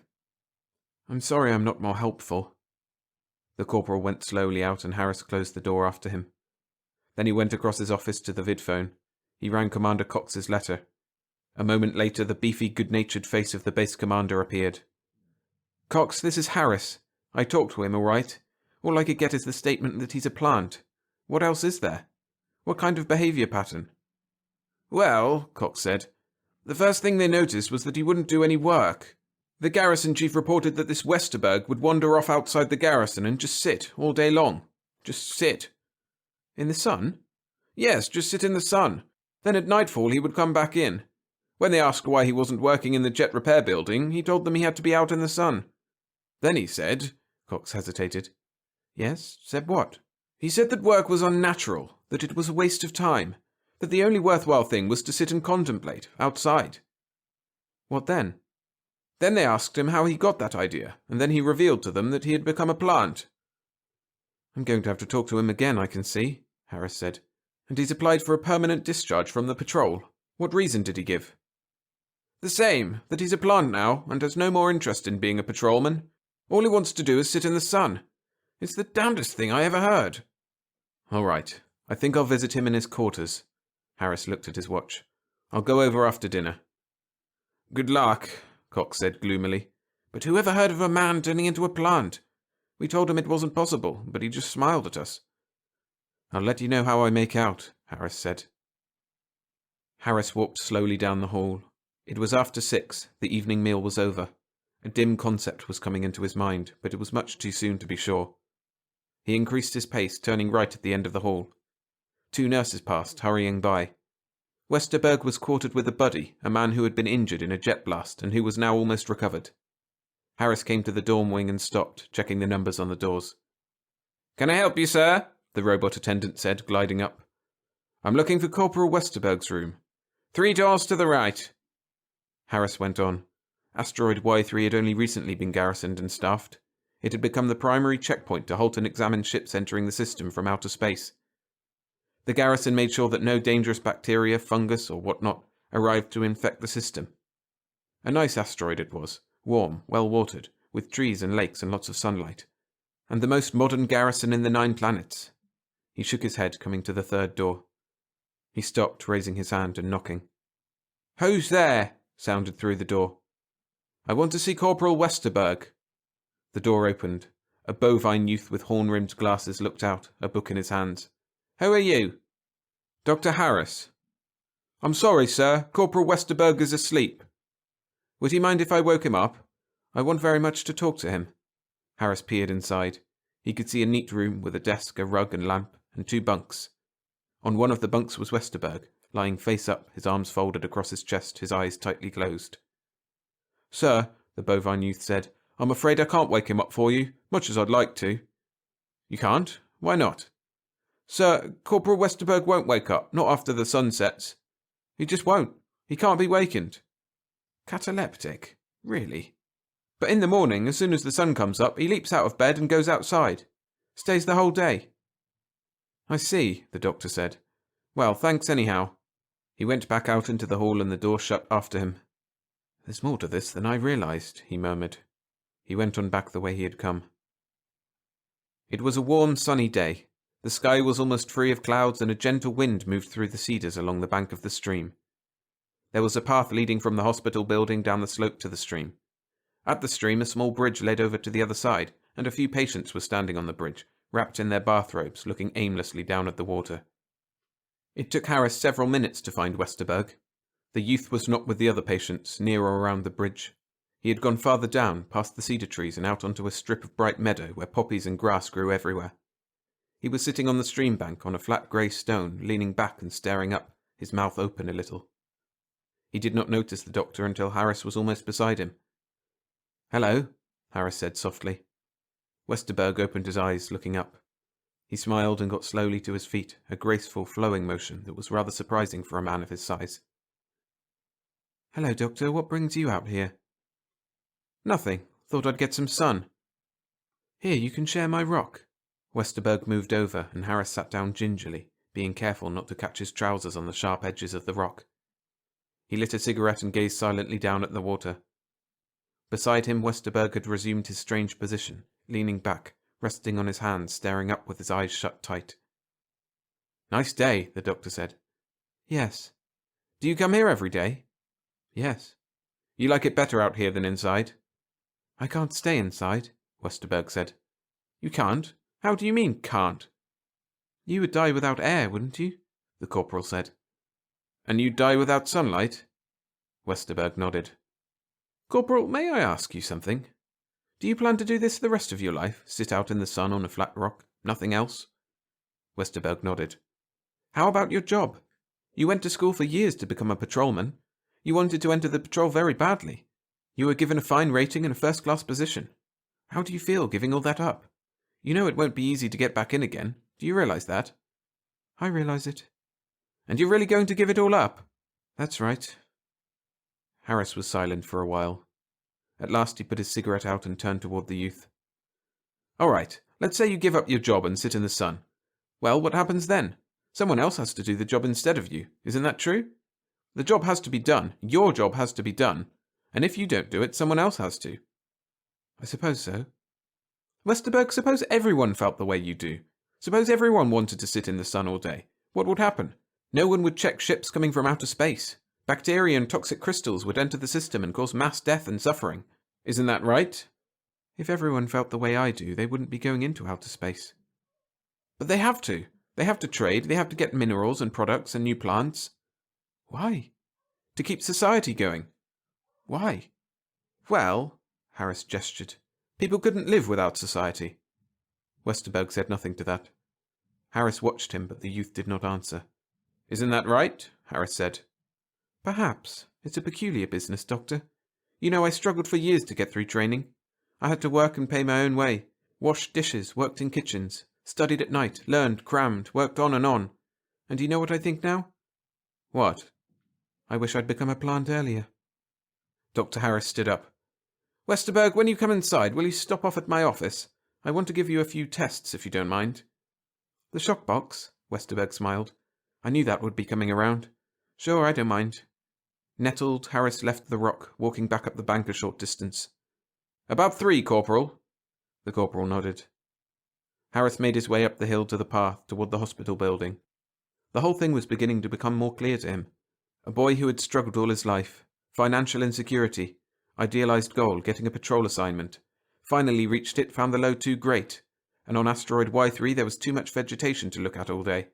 I'm sorry I'm not more helpful. The corporal went slowly out and Harris closed the door after him. Then he went across his office to the vidphone. He rang Commander Cox's letter. A moment later, the beefy, good-natured face of the base commander appeared. Cox, this is Harris. I talked to him, all right. All I could get is the statement that he's a plant. What else is there? What kind of behavior pattern? Well, Cox said, the first thing they noticed was that he wouldn't do any work. The garrison chief reported that this Westerberg would wander off outside the garrison and just sit all day long. Just sit. In the sun? Yes, just sit in the sun. Then at nightfall he would come back in. When they asked why he wasn't working in the jet repair building, he told them he had to be out in the sun. Then he said, Cox hesitated. Yes, said what? He said that work was unnatural, that it was a waste of time, that the only worthwhile thing was to sit and contemplate, outside. What then? Then they asked him how he got that idea, and then he revealed to them that he had become a plant. I'm going to have to talk to him again, I can see, Harris said. And he's applied for a permanent discharge from the patrol. What reason did he give? The same, that he's a plant now, and has no more interest in being a patrolman. All he wants to do is sit in the sun. It's the damnedest thing I ever heard. All right, I think I'll visit him in his quarters. Harris looked at his watch. I'll go over after dinner. Good luck, Cox said gloomily. But who ever heard of a man turning into a plant? We told him it wasn't possible, but he just smiled at us. I'll let you know how I make out, Harris said. Harris walked slowly down the hall. It was after 6, the evening meal was over. A dim concept was coming into his mind, but it was much too soon to be sure. He increased his pace, turning right at the end of the hall. 2 nurses passed, hurrying by. Westerberg was quartered with a buddy, a man who had been injured in a jet blast and who was now almost recovered. Harris came to the dorm wing and stopped, checking the numbers on the doors. Can I help you, sir? The robot attendant said, gliding up. I'm looking for Corporal Westerberg's room. 3 doors to the right. Harris went on. Asteroid Y3 had only recently been garrisoned and staffed. It had become the primary checkpoint to halt and examine ships entering the system from outer space. The garrison made sure that no dangerous bacteria, fungus, or whatnot arrived to infect the system. A nice asteroid it was, warm, well-watered, with trees and lakes and lots of sunlight. And the most modern garrison in the 9 planets. He shook his head, coming to the 3rd door. He stopped, raising his hand and knocking. Who's there? Sounded through the door. I want to see Corporal Westerberg. The door opened. A bovine youth with horn-rimmed glasses looked out, a book in his hands. Who are you? Dr. Harris. I'm sorry, sir. Corporal Westerberg is asleep. Would he mind if I woke him up? I want very much to talk to him. Harris peered inside. He could see a neat room with a desk, a rug and lamp, and 2 bunks. On one of the bunks was Westerberg, lying face up, his arms folded across his chest, his eyes tightly closed. Sir, the bovine youth said, I'm afraid I can't wake him up for you, much as I'd like to. You can't? Why not? Sir, Corporal Westerberg won't wake up, not after the sun sets. He just won't. He can't be wakened. Cataleptic? Really? But in the morning, as soon as the sun comes up, he leaps out of bed and goes outside. Stays the whole day. I see, the doctor said. Well, thanks anyhow. He went back out into the hall and the door shut after him. There's more to this than I realized, he murmured. He went on back the way he had come. It was a warm, sunny day. The sky was almost free of clouds, and a gentle wind moved through the cedars along the bank of the stream. There was a path leading from the hospital building down the slope to the stream. At the stream, a small bridge led over to the other side, and a few patients were standing on the bridge, wrapped in their bathrobes, looking aimlessly down at the water. It took Harris several minutes to find Westerberg. The youth was not with the other patients, near or around the bridge. He had gone farther down, past the cedar trees and out onto a strip of bright meadow where poppies and grass grew everywhere. He was sitting on the stream bank on a flat grey stone, leaning back and staring up, his mouth open a little. He did not notice the doctor until Harris was almost beside him. "Hello," Harris said softly. Westerberg opened his eyes, looking up. He smiled and got slowly to his feet, a graceful, flowing motion that was rather surprising for a man of his size. "Hello, Doctor. What brings you out here?" "Nothing. Thought I'd get some sun." "Here, you can share my rock." Westerberg moved over, and Harris sat down gingerly, being careful not to catch his trousers on the sharp edges of the rock. He lit a cigarette and gazed silently down at the water. Beside him, Westerberg had resumed his strange position, leaning back, resting on his hands, staring up with his eyes shut tight. "Nice day," the doctor said. "Yes." "Do you come here every day?" "Yes." "You like it better out here than inside?" "I can't stay inside," Westerberg said. "You can't? How do you mean, can't?" "You would die without air, wouldn't you?" the corporal said. "And you'd die without sunlight?" Westerberg nodded. "Corporal, may I ask you something? Do you plan to do this the rest of your life, sit out in the sun on a flat rock, nothing else?" Westerberg nodded. "How about your job? You went to school for years to become a patrolman. You wanted to enter the patrol very badly. You were given a fine rating and a first-class position. How do you feel giving all that up? You know it won't be easy to get back in again. Do you realize that?" "I realize it." "And you're really going to give it all up?" "That's right." Harris was silent for a while. At last he put his cigarette out and turned toward the youth. "All right, let's say you give up your job and sit in the sun. Well, what happens then? Someone else has to do the job instead of you. Isn't that true? The job has to be done. Your job has to be done. And if you don't do it, someone else has to." "I suppose so." "Westerberg, suppose everyone felt the way you do. Suppose everyone wanted to sit in the sun all day. What would happen? No one would check ships coming from outer space. Bacteria and toxic crystals would enter the system and cause mass death and suffering. Isn't that right?" "If everyone felt the way I do, they wouldn't be going into outer space." "But they have to. They have to trade, they have to get minerals and products and new plants." "Why?" "To keep society going." "Why?" "Well," Harris gestured, "people couldn't live without society." Westerberg said nothing to that. Harris watched him, but the youth did not answer. "Isn't that right?" Harris said. "Perhaps. It's a peculiar business, Doctor. You know, I struggled for years to get through training. I had to work and pay my own way. Washed dishes, worked in kitchens, studied at night, learned, crammed, worked on. And do you know what I think now?" "What?" "I wish I'd become a plant earlier." Dr. Harris stood up. "Westerberg, when you come inside, will you stop off at my office? I want to give you a few tests, if you don't mind." "The shock box?" Westerberg smiled. "I knew that would be coming around. Sure, I don't mind." Nettled, Harris left the rock, walking back up the bank a short distance. "About 3, Corporal." The corporal nodded. Harris made his way up the hill to the path toward the hospital building. The whole thing was beginning to become more clear to him. A boy who had struggled all his life, financial insecurity, idealized goal, getting a patrol assignment, finally reached it, found the load too great, and on asteroid Y3 there was too much vegetation to look at all day.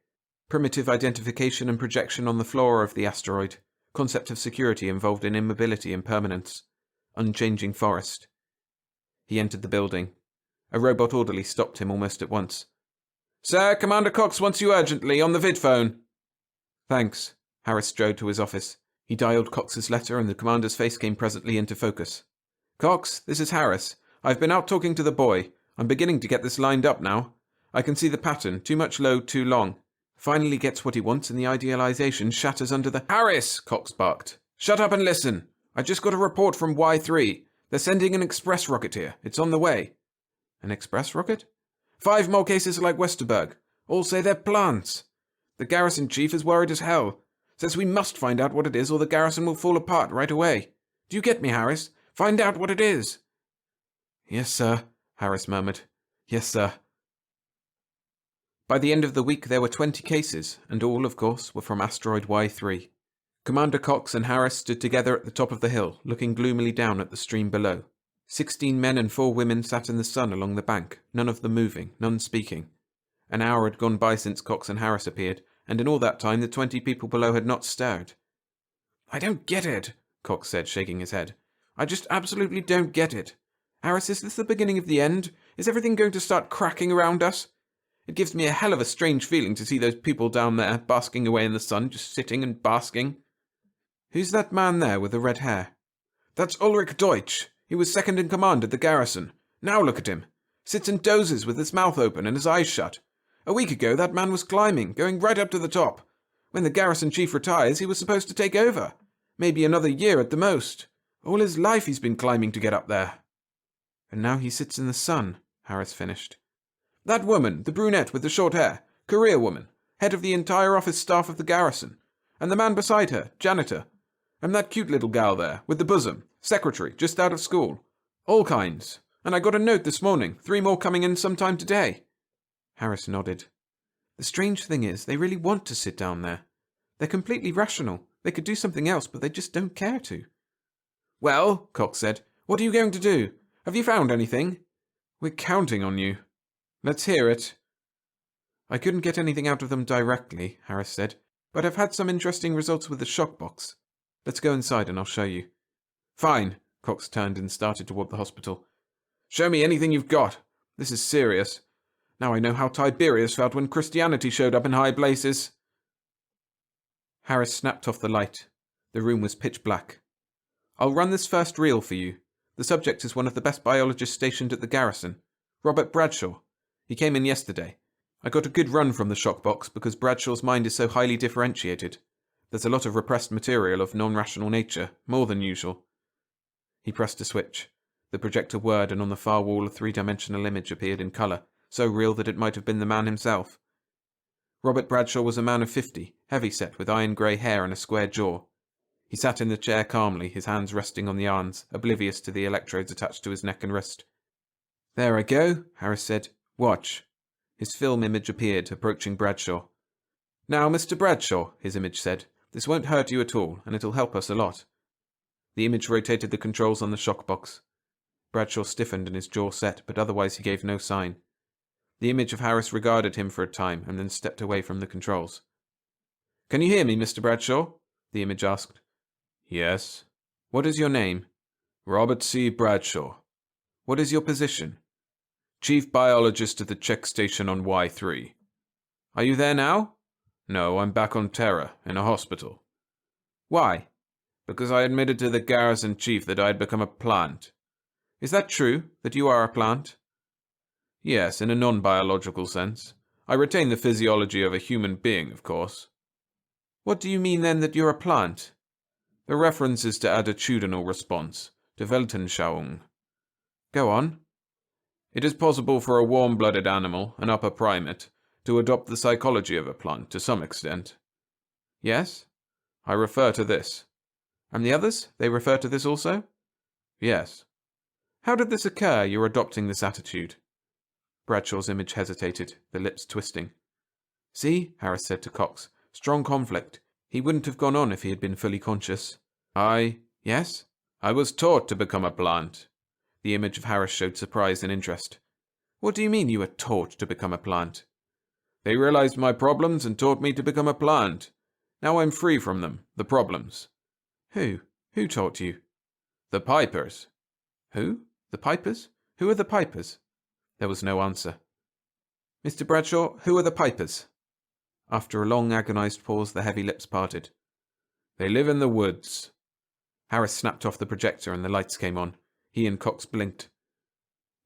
Primitive identification and projection on the floor of the asteroid, concept of security involved in immobility and permanence, unchanging forest. He entered the building. A robot orderly stopped him almost at once. "Sir, Commander Cox wants you urgently on the vidphone." "Thanks." Harris strode to his office. He dialed Cox's letter and the commander's face came presently into focus. "Cox, this is Harris. I've been out talking to the boy. I'm beginning to get this lined up now. I can see the pattern. Too much load, too long. Finally gets what he wants and the idealization shatters under the—" "Harris!" Cox barked. "Shut up and listen. I just got a report from Y3. They're sending an express rocket here. It's on the way." "An express rocket?" 5 more cases like Westerberg. All say they're plants. The garrison chief is worried as hell. Says we must find out what it is or the garrison will fall apart right away. Do you get me, Harris? Find out what it is." "Yes, sir," Harris murmured. "Yes, sir." By the end of the week there were 20 cases, and all, of course, were from asteroid Y3. Commander Cox and Harris stood together at the top of the hill, looking gloomily down at the stream below. 16 men and 4 women sat in the sun along the bank, none of them moving, none speaking. An hour had gone by since Cox and Harris appeared, and in all that time the 20 people below had not stirred. "I don't get it," Cox said, shaking his head. "I just absolutely don't get it. Harris, is this the beginning of the end? Is everything going to start cracking around us? It gives me a hell of a strange feeling to see those people down there, basking away in the sun, just sitting and basking." "Who's that man there with the red hair?" "That's Ulrich Deutsch. He was second in command at the garrison. Now look at him. Sits and dozes with his mouth open and his eyes shut. A week ago that man was climbing, going right up to the top. When the garrison chief retires, he was supposed to take over. Maybe another year at the most. All his life he's been climbing to get up there." "And now he sits in the sun," Harris finished. "That woman, the brunette with the short hair, career woman, head of the entire office staff of the garrison. And the man beside her, janitor. And that cute little gal there, with the bosom, secretary, just out of school. All kinds. And I got a note this morning, 3 more coming in sometime today." Harris nodded. "The strange thing is, they really want to sit down there. They're completely rational. They could do something else, but they just don't care to." "Well," Cox said, "what are you going to do? Have you found anything?" "We're counting on you." "Let's hear it." "I couldn't get anything out of them directly," Harris said, "but I've had some interesting results with the shock box. Let's go inside and I'll show you." "Fine." Cox turned and started toward the hospital. "Show me anything you've got. This is serious. Now I know how Tiberius felt when Christianity showed up in high places." Harris snapped off the light. The room was pitch black. "I'll run this first reel for you. The subject is one of the best biologists stationed at the garrison, Robert Bradshaw. He came in yesterday. I got a good run from the shock box because Bradshaw's mind is so highly differentiated. There's a lot of repressed material of non-rational nature, more than usual." He pressed a switch. The projector whirred, and on the far wall a 3-dimensional image appeared in colour, so real that it might have been the man himself. Robert Bradshaw was a man of 50, heavy-set, with iron-grey hair and a square jaw. He sat in the chair calmly, his hands resting on the arms, oblivious to the electrodes attached to his neck and wrist. "There I go," Harris said. "Watch." His film image appeared, approaching Bradshaw. "Now, Mr. Bradshaw," his image said, "this won't hurt you at all, and it'll help us a lot." The image rotated the controls on the shock box. Bradshaw stiffened and his jaw set, but otherwise he gave no sign. The image of Harris regarded him for a time, and then stepped away from the controls. "Can you hear me, Mr. Bradshaw?" the image asked. "Yes." "What is your name?" "Robert C. Bradshaw." "What is your position?" "Chief biologist at the check station on Y3. "Are you there now?" "No, I'm back on Terra, in a hospital." "Why?" "Because I admitted to the garrison chief that I had become a plant." "Is that true, that you are a plant?" "Yes, in a non-biological sense. I retain the physiology of a human being, of course." "What do you mean, then, that you're a plant?" "The reference is to attitudinal response, to Weltanschauung." "Go on." "It is possible for a warm-blooded animal, an upper primate, to adopt the psychology of a plant to some extent." "Yes?" "I refer to this." "And the others, they refer to this also?" "Yes." "How did this occur, your adopting this attitude?" Bradshaw's image hesitated, the lips twisting. "See," Harris said to Cox, "strong conflict. He wouldn't have gone on if he had been fully conscious." "Yes?" "I was taught to become a plant." The image of Harris showed surprise and interest. "What do you mean you were taught to become a plant?" "They realized my problems and taught me to become a plant. Now I'm free from them, the problems." "Who? Who taught you?" "The Pipers." "Who? The Pipers? Who are the Pipers?" There was no answer. "Mr. Bradshaw, who are the Pipers?" After a long, agonized pause, the heavy lips parted. "They live in the woods." Harris snapped off the projector and the lights came on. He and Cox blinked.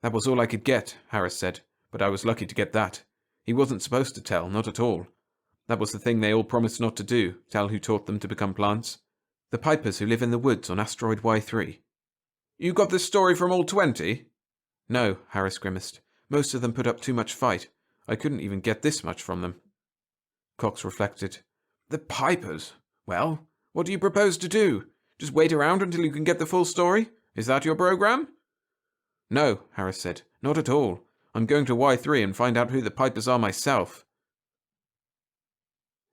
"That was all I could get," Harris said, "but I was lucky to get that. He wasn't supposed to tell, not at all. That was the thing they all promised not to do, tell who taught them to become plants. The Pipers who live in the woods on asteroid Y3. "You got this story from all 20? "No," Harris grimaced. "Most of them put up too much fight. I couldn't even get this much from them." Cox reflected. "The Pipers? Well, what do you propose to do? Just wait around until you can get the full story? Is that your program?" "No," Harris said. "Not at all. I'm going to Y3 and find out who the Pipers are myself."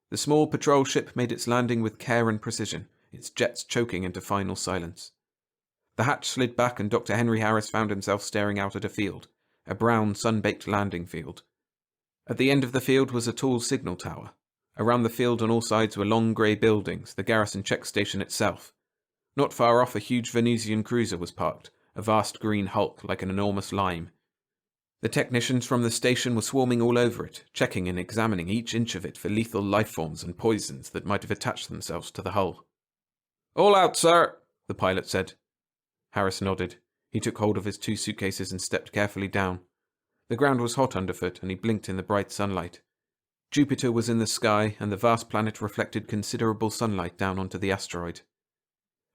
The small patrol ship made its landing with care and precision, its jets choking into final silence. The hatch slid back and Dr. Henry Harris found himself staring out at a field, a brown, sun-baked landing field. At the end of the field was a tall signal tower. Around the field on all sides were long grey buildings, the garrison check station itself. Not far off, a huge Venusian cruiser was parked, a vast green hulk like an enormous lime. The technicians from the station were swarming all over it, checking and examining each inch of it for lethal lifeforms and poisons that might have attached themselves to the hull. "All out, sir," the pilot said. Harris nodded. He took hold of his 2 suitcases and stepped carefully down. The ground was hot underfoot, and he blinked in the bright sunlight. Jupiter was in the sky, and the vast planet reflected considerable sunlight down onto the asteroid.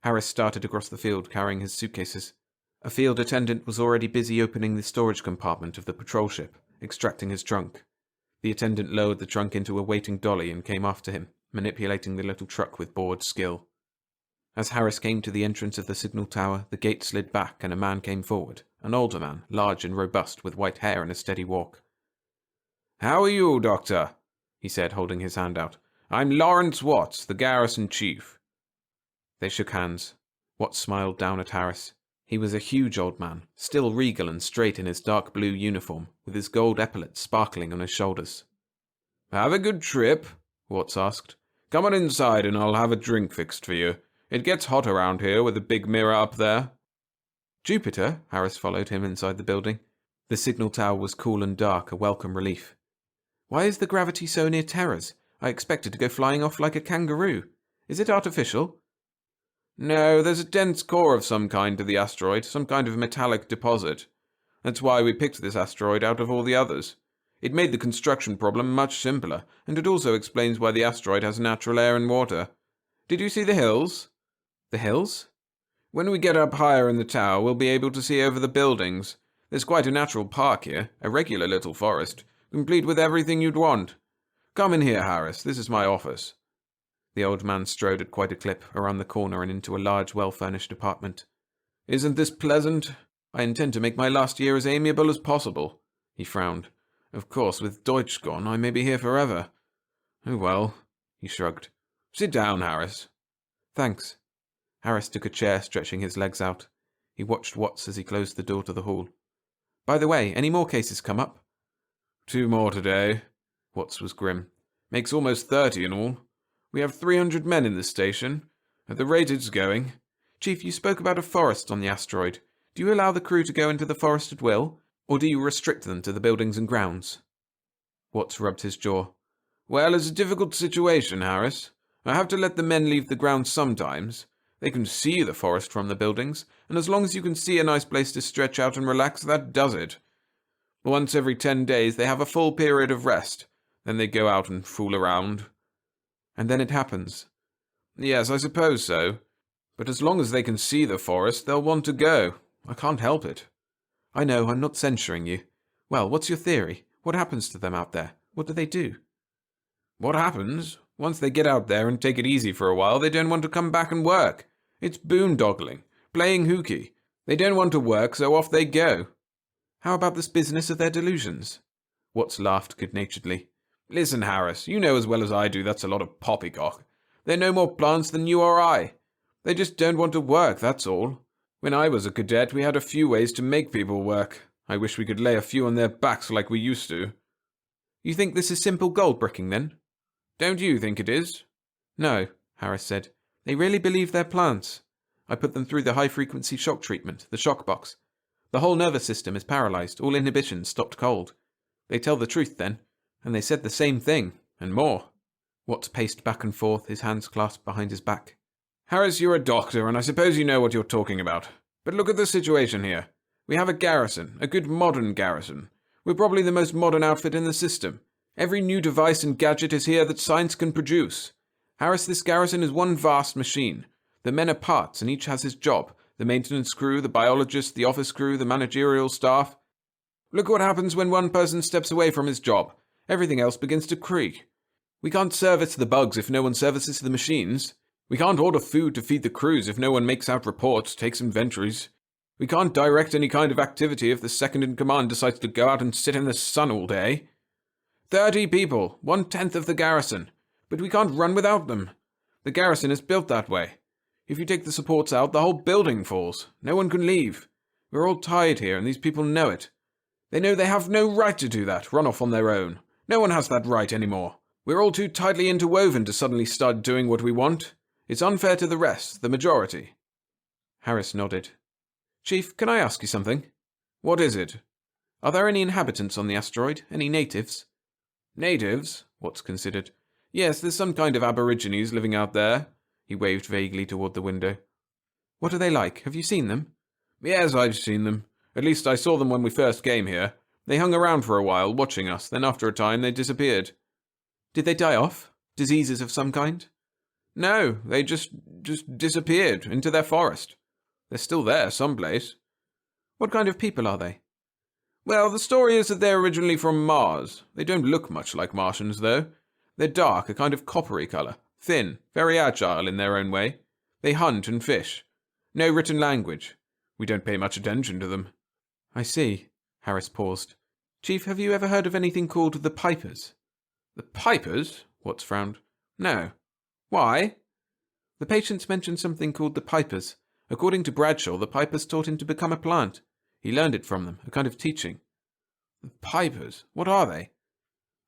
Harris started across the field, carrying his suitcases. A field attendant was already busy opening the storage compartment of the patrol ship, extracting his trunk. The attendant lowered the trunk into a waiting dolly and came after him, manipulating the little truck with bored skill. As Harris came to the entrance of the signal tower, the gate slid back and a man came forward, an older man, large and robust, with white hair and a steady walk. "How are you, Doctor?" he said, holding his hand out. "I'm Lawrence Watts, the garrison chief." They shook hands. Watts smiled down at Harris. He was a huge old man, still regal and straight in his dark blue uniform, with his gold epaulets sparkling on his shoulders. "Have a good trip?" Watts asked. "Come on inside and I'll have a drink fixed for you. It gets hot around here with a big mirror up there." "Jupiter?" Harris followed him inside the building. The signal tower was cool and dark, a welcome relief. "Why is the gravity so near Terra's? I expected to go flying off like a kangaroo. Is it artificial?" "No, there's a dense core of some kind to the asteroid, some kind of metallic deposit. That's why we picked this asteroid out of all the others. It made the construction problem much simpler, and it also explains why the asteroid has natural air and water. Did you see the hills?" "The hills?" "When we get up higher in the tower, we'll be able to see over the buildings. There's quite a natural park here, a regular little forest, complete with everything you'd want. Come in here, Harris. This is my office." The old man strode at quite a clip around the corner and into a large, well-furnished apartment. "Isn't this pleasant? I intend to make my last year as amiable as possible." He frowned. "Of course, with Deutsch gone, I may be here forever. Oh well," he shrugged. "Sit down, Harris." "Thanks." Harris took a chair, stretching his legs out. He watched Watts as he closed the door to the hall. "By the way, any more cases come up?" "2 more today." Watts was grim. "Makes almost 30 in all. We have 300 men in this station. At the rate it's going." "Chief, you spoke about a forest on the asteroid. Do you allow the crew to go into the forest at will, or do you restrict them to the buildings and grounds?" Watts rubbed his jaw. "Well, it's a difficult situation, Harris. I have to let the men leave the grounds sometimes. They can see the forest from the buildings, and as long as you can see a nice place to stretch out and relax, that does it. Once every 10 days they have a full period of rest. Then they go out and fool around." "And then it happens." "Yes, I suppose so. But as long as they can see the forest, they'll want to go. I can't help it." "I know, I'm not censuring you. Well, what's your theory? What happens to them out there? What do they do?" "What happens? Once they get out there and take it easy for a while, they don't want to come back and work. It's boondoggling, playing hooky. They don't want to work, so off they go." "How about this business of their delusions?" Watts laughed good-naturedly. "Listen, Harris, you know as well as I do that's a lot of poppycock. They're no more plants than you or I. They just don't want to work, that's all. When I was a cadet, we had a few ways to make people work. I wish we could lay a few on their backs like we used to." "You think this is simple gold bricking, then?" "Don't you think it is?" "No," Harris said. "They really believe they're plants. I put them through the high-frequency shock treatment, the shock box. The whole nervous system is paralyzed, all inhibitions stopped cold. They tell the truth, then, and they said the same thing, and more." Watts paced back and forth, his hands clasped behind his back. "Harris, you're a doctor, and I suppose you know what you're talking about. But look at the situation here. We have a garrison, a good modern garrison. We're probably the most modern outfit in the system. Every new device and gadget is here that science can produce. Harris, this garrison is one vast machine. The men are parts, and each has his job. The maintenance crew, the biologist, the office crew, the managerial staff. Look what happens when one person steps away from his job. Everything else begins to creak. We can't service the bugs if no one services the machines. We can't order food to feed the crews if no one makes out reports, takes inventories. We can't direct any kind of activity if the second-in-command decides to go out and sit in the sun all day. 30 people, 1/10 of the garrison. But we can't run without them. The garrison is built that way. If you take the supports out, the whole building falls. No one can leave. We're all tied here, and these people know it. They know they have no right to do that, run off on their own. No one has that right anymore. We're all too tightly interwoven to suddenly start doing what we want. It's unfair to the rest, the majority. Harris nodded. Chief, can I ask you something? What is it? Are there any inhabitants on the asteroid? Any natives? Natives? Watts considered. Yes, there's some kind of aborigines living out there. He waved vaguely toward the window. What are they like? Have you seen them? Yes, I've seen them. At least I saw them when we first came here. They hung around for a while, watching us, then after a time they disappeared. Did they die off? Diseases of some kind? No, they just disappeared into their forest. They're still there someplace. What kind of people are they? Well, the story is that they're originally from Mars. They don't look much like Martians, though. They're dark, a kind of coppery colour, thin, very agile in their own way. They hunt and fish. No written language. We don't pay much attention to them. I see. Harris paused. Chief, have you ever heard of anything called the Pipers? The Pipers? Watts frowned. No. Why? The patients mentioned something called the Pipers. According to Bradshaw, the Pipers taught him to become a plant. He learned it from them, a kind of teaching. The Pipers? What are they?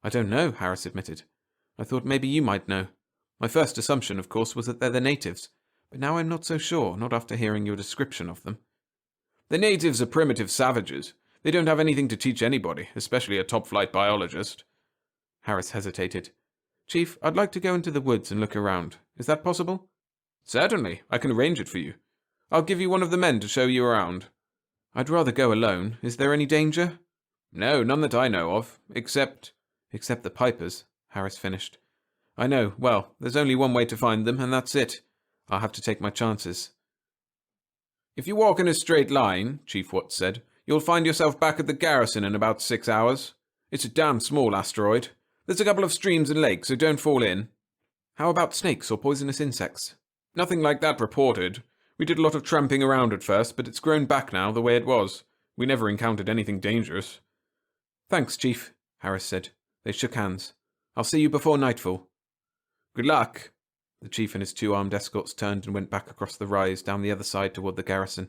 I don't know, Harris admitted. I thought maybe you might know. My first assumption, of course, was that they're the natives, but now I'm not so sure, not after hearing your description of them. The natives are primitive savages. They don't have anything to teach anybody, especially a top-flight biologist. Harris hesitated. Chief, I'd like to go into the woods and look around. Is that possible? Certainly. I can arrange it for you. I'll give you one of the men to show you around. I'd rather go alone. Is there any danger? No, none that I know of, except the Pipers, Harris finished. I know. Well, there's only one way to find them, and that's it. I'll have to take my chances. If you walk in a straight line, Chief Watts said, you'll find yourself back at the garrison in about 6 hours. It's a damn small asteroid. There's a couple of streams and lakes, so don't fall in. How about snakes or poisonous insects? Nothing like that reported. We did a lot of tramping around at first, but it's grown back now the way it was. We never encountered anything dangerous. Thanks, Chief, Harris said. They shook hands. I'll see you before nightfall. Good luck. The chief and his 2 armed escorts turned and went back across the rise down the other side toward the garrison.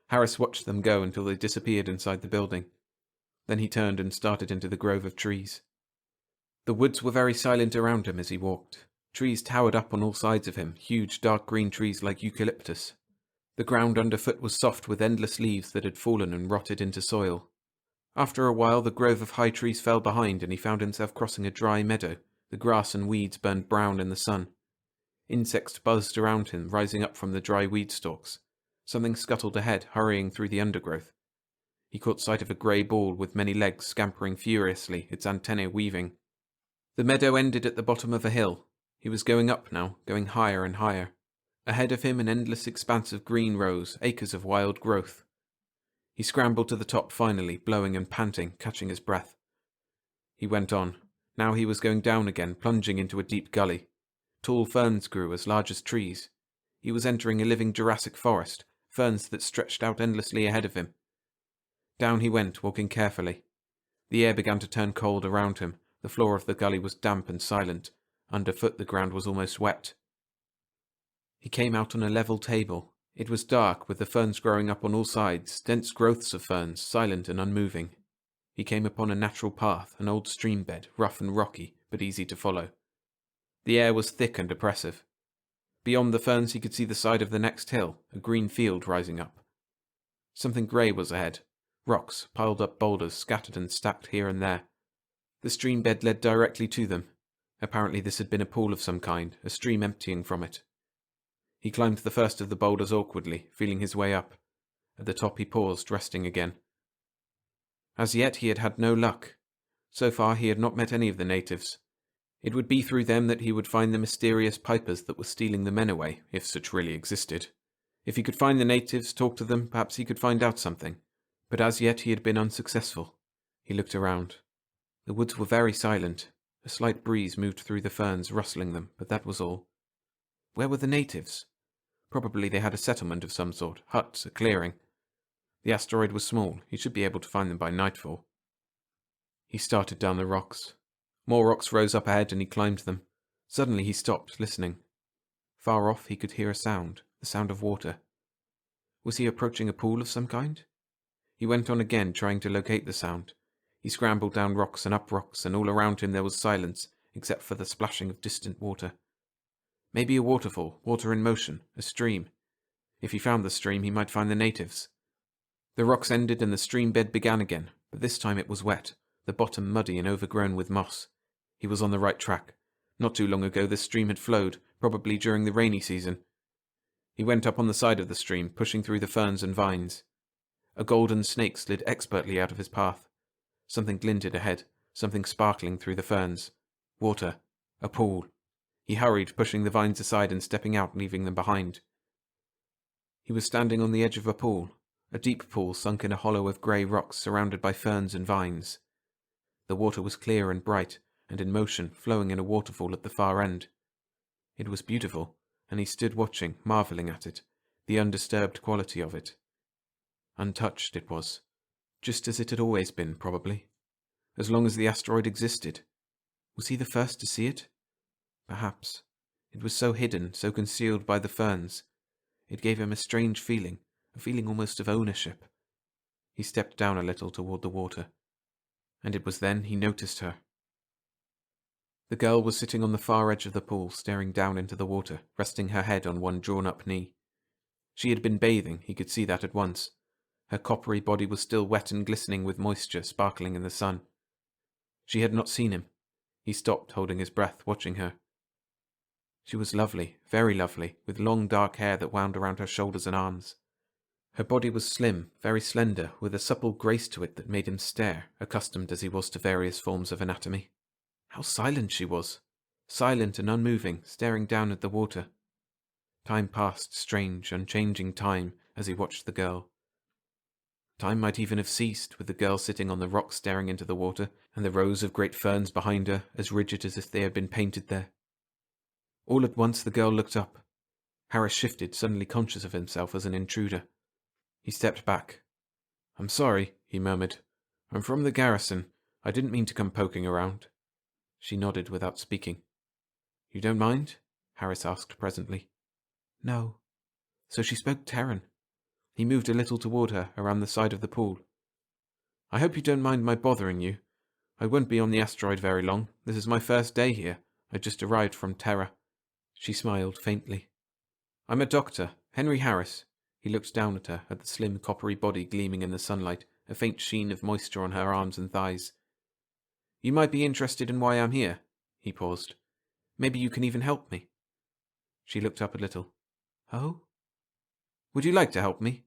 Harris watched them go until they disappeared inside the building. Then he turned and started into the grove of trees. The woods were very silent around him as he walked. Trees towered up on all sides of him, huge dark green trees like eucalyptus. The ground underfoot was soft with endless leaves that had fallen and rotted into soil. After a while the grove of high trees fell behind and he found himself crossing a dry meadow. The grass and weeds burned brown in the sun. Insects buzzed around him, rising up from the dry weed stalks. Something scuttled ahead, hurrying through the undergrowth. He caught sight of a grey ball with many legs scampering furiously, its antennae weaving. The meadow ended at the bottom of a hill. He was going up now, going higher and higher. Ahead of him an endless expanse of green rose, acres of wild growth. He scrambled to the top finally, blowing and panting, catching his breath. He went on. Now he was going down again, plunging into a deep gully. Tall ferns grew as large as trees. He was entering a living Jurassic forest, ferns that stretched out endlessly ahead of him. Down he went, walking carefully. The air began to turn cold around him. The floor of the gully was damp and silent. Underfoot the ground was almost wet. He came out on a level table. It was dark, with the ferns growing up on all sides, dense growths of ferns, silent and unmoving. He came upon a natural path, an old stream bed, rough and rocky, but easy to follow. The air was thick and oppressive. Beyond the ferns he could see the side of the next hill, a green field rising up. Something grey was ahead. Rocks, piled up boulders, scattered and stacked here and there. The stream bed led directly to them. Apparently this had been a pool of some kind, a stream emptying from it. He climbed the first of the boulders awkwardly, feeling his way up. At the top he paused, resting again. As yet he had had no luck. So far he had not met any of the natives. It would be through them that he would find the mysterious pipers that were stealing the men away, if such really existed. If he could find the natives, talk to them, perhaps he could find out something. But as yet he had been unsuccessful. He looked around. The woods were very silent. A slight breeze moved through the ferns, rustling them, but that was all. Where were the natives? Probably they had a settlement of some sort, huts, a clearing. The asteroid was small. He should be able to find them by nightfall. He started down the rocks. More rocks rose up ahead and he climbed them. Suddenly he stopped, listening. Far off he could hear a sound, the sound of water. Was he approaching a pool of some kind? He went on again, trying to locate the sound. He scrambled down rocks and up rocks, and all around him there was silence, except for the splashing of distant water. Maybe a waterfall, water in motion, a stream. If he found the stream, he might find the natives. The rocks ended and the stream bed began again, but this time it was wet, the bottom muddy and overgrown with moss. He was on the right track. Not too long ago this stream had flowed, probably during the rainy season. He went up on the side of the stream, pushing through the ferns and vines. A golden snake slid expertly out of his path. Something glinted ahead, something sparkling through the ferns. Water. A pool. He hurried, pushing the vines aside and stepping out, leaving them behind. He was standing on the edge of a pool, a deep pool sunk in a hollow of grey rocks surrounded by ferns and vines. The water was clear and bright, and in motion, flowing in a waterfall at the far end. It was beautiful, and he stood watching, marvelling at it, the undisturbed quality of it. Untouched it was, just as it had always been, probably. As long as the asteroid existed. Was he the first to see it? Perhaps. It was so hidden, so concealed by the ferns. It gave him a strange feeling, a feeling almost of ownership. He stepped down a little toward the water. And it was then he noticed her. The girl was sitting on the far edge of the pool, staring down into the water, resting her head on one drawn-up knee. She had been bathing, he could see that at once. Her coppery body was still wet and glistening with moisture, sparkling in the sun. She had not seen him. He stopped, holding his breath, watching her. She was lovely, very lovely, with long dark hair that wound around her shoulders and arms. Her body was slim, very slender, with a supple grace to it that made him stare, accustomed as he was to various forms of anatomy. How silent she was! Silent and unmoving, staring down at the water. Time passed, strange, unchanging time, as he watched the girl. Time might even have ceased, with the girl sitting on the rock staring into the water, and the rows of great ferns behind her, as rigid as if they had been painted there. All at once the girl looked up. Harris shifted, suddenly conscious of himself as an intruder. He stepped back. "I'm sorry," he murmured. "I'm from the garrison. I didn't mean to come poking around." She nodded without speaking. "You don't mind?" Harris asked presently. "No." So she spoke Terran. He moved a little toward her, around the side of the pool. "I hope you don't mind my bothering you. I won't be on the asteroid very long. This is my first day here. I just arrived from Terra." She smiled faintly. "I'm a doctor, Henry Harris." He looked down at her, at the slim coppery body gleaming in the sunlight, a faint sheen of moisture on her arms and thighs. "You might be interested in why I'm here." He paused. "Maybe you can even help me." She looked up a little. "Oh? Would you like to help me?"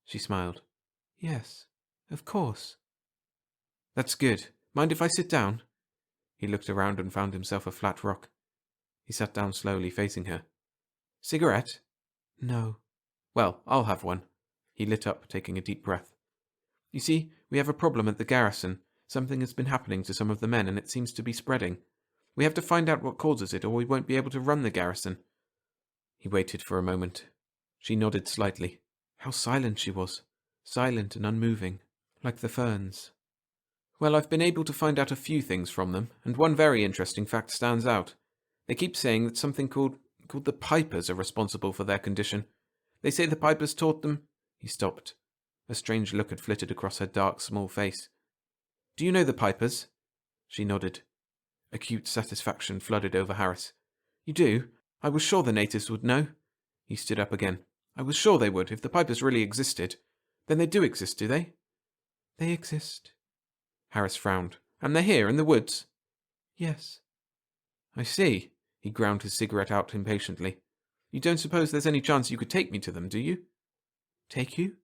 She smiled. "Yes, of course." "That's good. Mind if I sit down?" He looked around and found himself a flat rock. He sat down slowly, facing her. "Cigarette?" "No." "Well, I'll have one." He lit up, taking a deep breath. "You see, we have a problem at the garrison. Something has been happening to some of the men, and it seems to be spreading. We have to find out what causes it, or we won't be able to run the garrison." He waited for a moment. She nodded slightly. How silent she was. Silent and unmoving, like the ferns. "Well, I've been able to find out a few things from them, and one very interesting fact stands out. They keep saying that something called the Pipers are responsible for their condition. They say the Pipers taught them—" He stopped. A strange look had flitted across her dark, small face. "Do you know the Pipers?" She nodded. Acute satisfaction flooded over Harris. "You do? I was sure the natives would know." He stood up again. "I was sure they would, if the Pipers really existed. Then they do exist, do they?" "They exist." Harris frowned. "And they're here, in the woods?" "Yes." "I see." He ground his cigarette out impatiently. "You don't suppose there's any chance you could take me to them, do you?" "Take you?"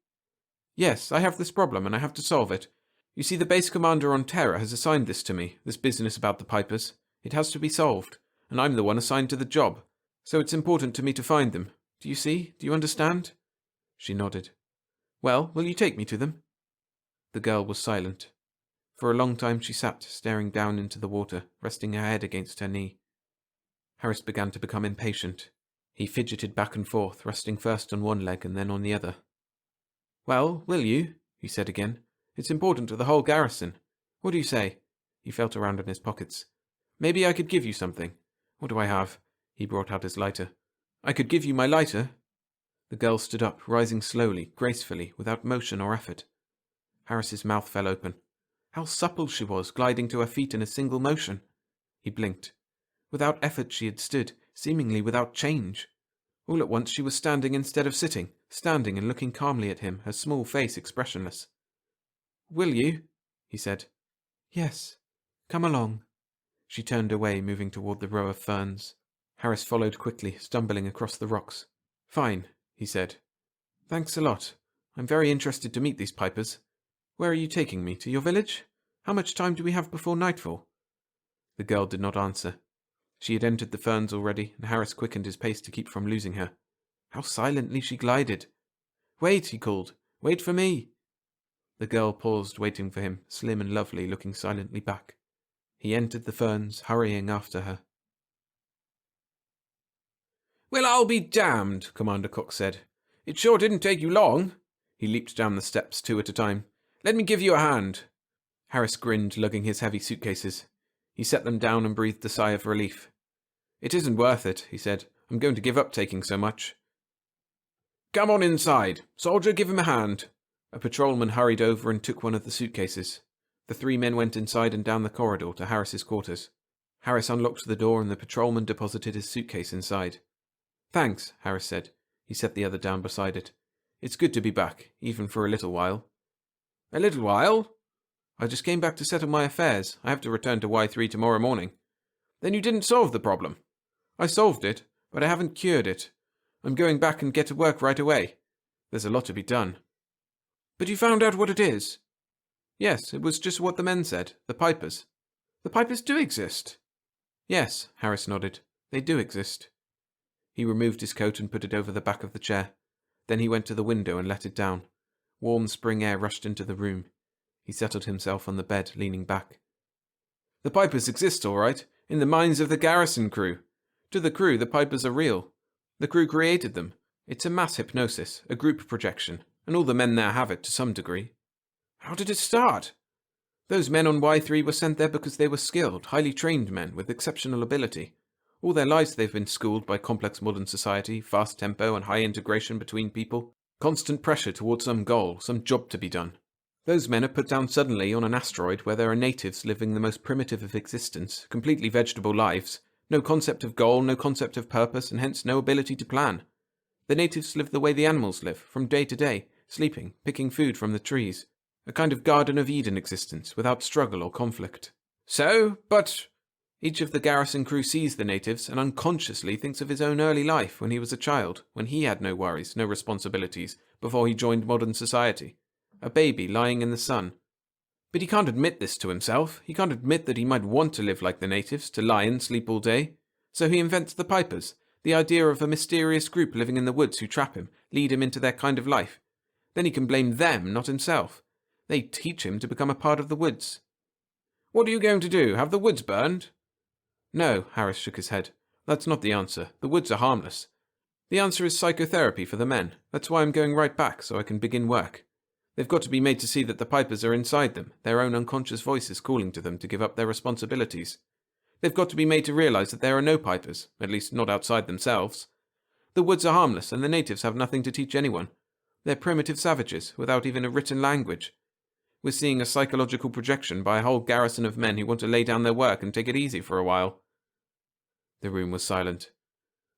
"Yes, I have this problem, and I have to solve it. You see, the base commander on Terra has assigned this to me, this business about the Pipers. It has to be solved, and I'm the one assigned to the job. So it's important to me to find them. Do you see? Do you understand?" She nodded. "Well, will you take me to them?" The girl was silent. For a long time she sat, staring down into the water, resting her head against her knee. Harris began to become impatient. He fidgeted back and forth, resting first on one leg and then on the other. "Well, will you?" he said again. "It's important to the whole garrison. What do you say?" He felt around in his pockets. "Maybe I could give you something. What do I have? He brought out his lighter. I could give you my lighter. The girl stood up, rising slowly, gracefully, without motion or effort. Harris's mouth fell open. How supple she was, gliding to her feet in a single motion. He blinked. Without effort she had stood, seemingly without change. All at once she was standing instead of sitting, standing and looking calmly at him, her small face expressionless. Will you? He said. Yes. Come along. She turned away, moving toward the row of ferns. Harris followed quickly, stumbling across the rocks. Fine, he said. Thanks a lot. I'm very interested to meet these Pipers. Where are you taking me? To your village? How much time do we have before nightfall? The girl did not answer. She had entered the ferns already, and Harris quickened his pace to keep from losing her. How silently she glided! Wait, he called. Wait for me! The girl paused, waiting for him, slim and lovely, looking silently back. He entered the ferns, hurrying after her. Well, I'll be damned, Commander Cox said. It sure didn't take you long. He leaped down the steps, 2 at a time. Let me give you a hand. Harris grinned, lugging his heavy suitcases. He set them down and breathed a sigh of relief. It isn't worth it, he said. I'm going to give up taking so much. Come on inside. Soldier, give him a hand. A patrolman hurried over and took one of the suitcases. The 3 men went inside and down the corridor to Harris's quarters. Harris unlocked the door and the patrolman deposited his suitcase inside. Thanks, Harris said. He set the other down beside it. It's good to be back, even for a little while. A little while? I just came back to settle my affairs. I have to return to Y3 tomorrow morning. Then you didn't solve the problem. I solved it, but I haven't cured it. I'm going back and get to work right away. There's a lot to be done. But you found out what it is? Yes, it was just what the men said, the Pipers. The Pipers do exist. Yes, Harris nodded. They do exist. He removed his coat and put it over the back of the chair. Then he went to the window and let it down. Warm spring air rushed into the room. He settled himself on the bed, leaning back. The Pipers exist, all right, in the minds of the garrison crew. To the crew, the Pipers are real. The crew created them. It's a mass hypnosis, a group projection, and all the men there have it to some degree. How did it start? Those men on Y3 were sent there because they were skilled, highly trained men with exceptional ability. All their lives they've been schooled by complex modern society, fast tempo and high integration between people, constant pressure towards some goal, some job to be done. Those men are put down suddenly on an asteroid where there are natives living the most primitive of existence, completely vegetable lives, no concept of goal, no concept of purpose, and hence no ability to plan. The natives live the way the animals live, from day to day, sleeping, picking food from the trees. A kind of Garden of Eden existence, without struggle or conflict. But each of the garrison crew sees the natives and unconsciously thinks of his own early life when he was a child, when he had no worries, no responsibilities, before he joined modern society. A baby lying in the sun. But he can't admit this to himself. He can't admit that he might want to live like the natives, to lie and sleep all day. So he invents the Pipers, the idea of a mysterious group living in the woods who trap him, lead him into their kind of life. Then he can blame them, not himself. They teach him to become a part of the woods. What are you going to do, have the woods burned? No, Harris shook his head. That's not the answer. The woods are harmless. The answer is psychotherapy for the men. That's why I'm going right back, so I can begin work. They've got to be made to see that the Pipers are inside them, their own unconscious voices calling to them to give up their responsibilities. They've got to be made to realize that there are no Pipers, at least not outside themselves. The woods are harmless, and the natives have nothing to teach anyone. They're primitive savages, without even a written language. We're seeing a psychological projection by a whole garrison of men who want to lay down their work and take it easy for a while. The room was silent.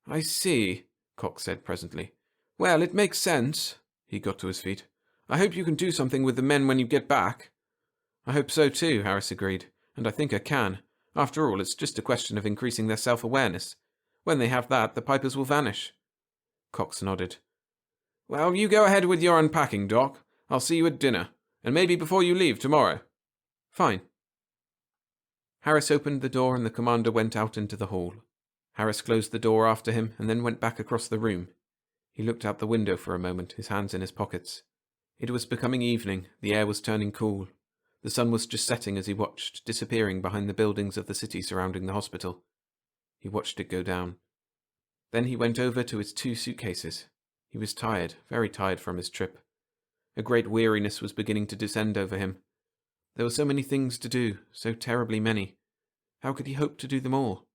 I see, Cox said presently. Well, it makes sense. He got to his feet. I hope you can do something with the men when you get back. I hope so too, Harris agreed, and I think I can. After all, it's just a question of increasing their self-awareness. When they have that, the Pipers will vanish. Cox nodded. Well, you go ahead with your unpacking, Doc. I'll see you at dinner. And maybe before you leave tomorrow. Fine. Harris opened the door and the commander went out into the hall. Harris closed the door after him and then went back across the room. He looked out the window for a moment, his hands in his pockets. It was becoming evening, the air was turning cool. The sun was just setting as he watched, disappearing behind the buildings of the city surrounding the hospital. He watched it go down. Then he went over to his 2 suitcases. He was tired, very tired from his trip. A great weariness was beginning to descend over him. There were so many things to do, so terribly many. How could he hope to do them all?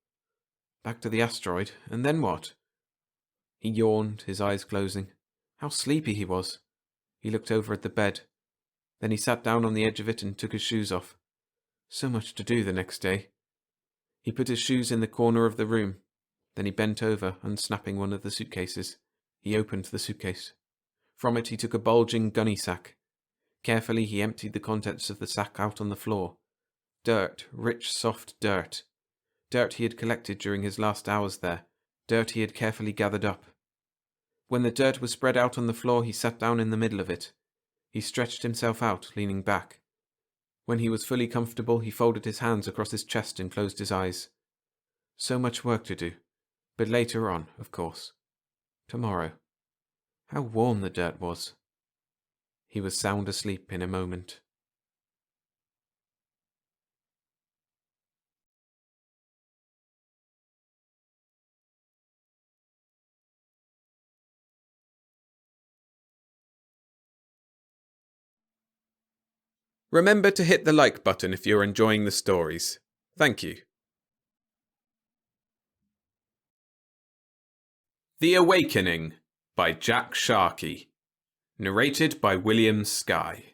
Back to the asteroid, and then what? He yawned, his eyes closing. How sleepy he was. He looked over at the bed. Then he sat down on the edge of it and took his shoes off. So much to do the next day. He put his shoes in the corner of the room. Then he bent over, unsnapping one of the suitcases. He opened the suitcase. From it he took a bulging gunny sack. Carefully he emptied the contents of the sack out on the floor. Dirt, rich, soft dirt. Dirt he had collected during his last hours there. Dirt he had carefully gathered up. When the dirt was spread out on the floor, he sat down in the middle of it. He stretched himself out, leaning back. When he was fully comfortable, he folded his hands across his chest and closed his eyes. So much work to do. But later on, of course. Tomorrow. How warm the dirt was. He was sound asleep in a moment. Remember to hit the like button if you're enjoying the stories. Thank you. The Awakening by Jack Sharkey. Narrated by William Skye.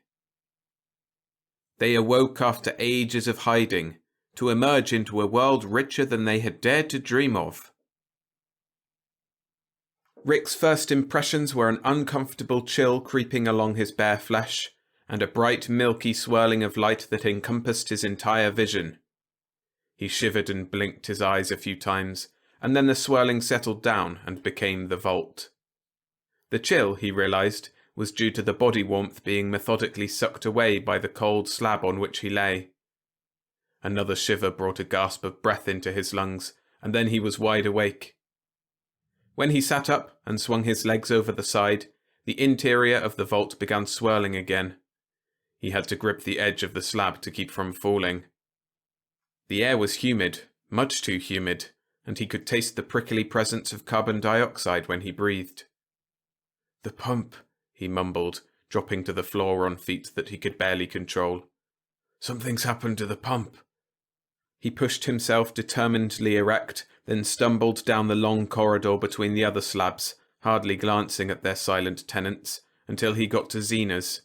They awoke after ages of hiding, to emerge into a world richer than they had dared to dream of. Rick's first impressions were an uncomfortable chill creeping along his bare flesh, and a bright milky swirling of light that encompassed his entire vision. He shivered and blinked his eyes a few times, and then the swirling settled down and became the vault. The chill, he realized, was due to the body warmth being methodically sucked away by the cold slab on which he lay. Another shiver brought a gasp of breath into his lungs, and then he was wide awake. When he sat up and swung his legs over the side, the interior of the vault began swirling again. He had to grip the edge of the slab to keep from falling. The air was humid, much too humid, and he could taste the prickly presence of carbon dioxide when he breathed. "The pump," he mumbled, dropping to the floor on feet that he could barely control. "Something's happened to the pump." He pushed himself determinedly erect, then stumbled down the long corridor between the other slabs, hardly glancing at their silent tenants, until he got to Xena's.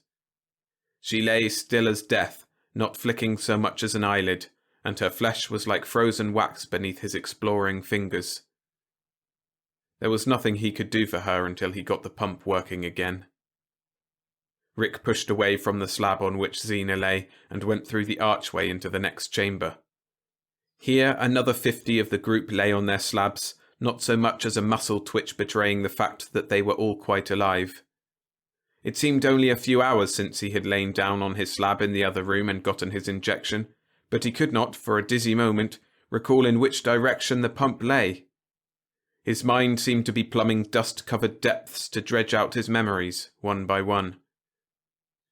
She lay still as death, not flicking so much as an eyelid, and her flesh was like frozen wax beneath his exploring fingers. There was nothing he could do for her until he got the pump working again. Rick pushed away from the slab on which Xena lay and went through the archway into the next chamber. Here another 50 of the group lay on their slabs, not so much as a muscle twitch betraying the fact that they were all quite alive. It seemed only a few hours since he had lain down on his slab in the other room and gotten his injection, but he could not, for a dizzy moment, recall in which direction the pump lay. His mind seemed to be plumbing dust-covered depths to dredge out his memories, one by one.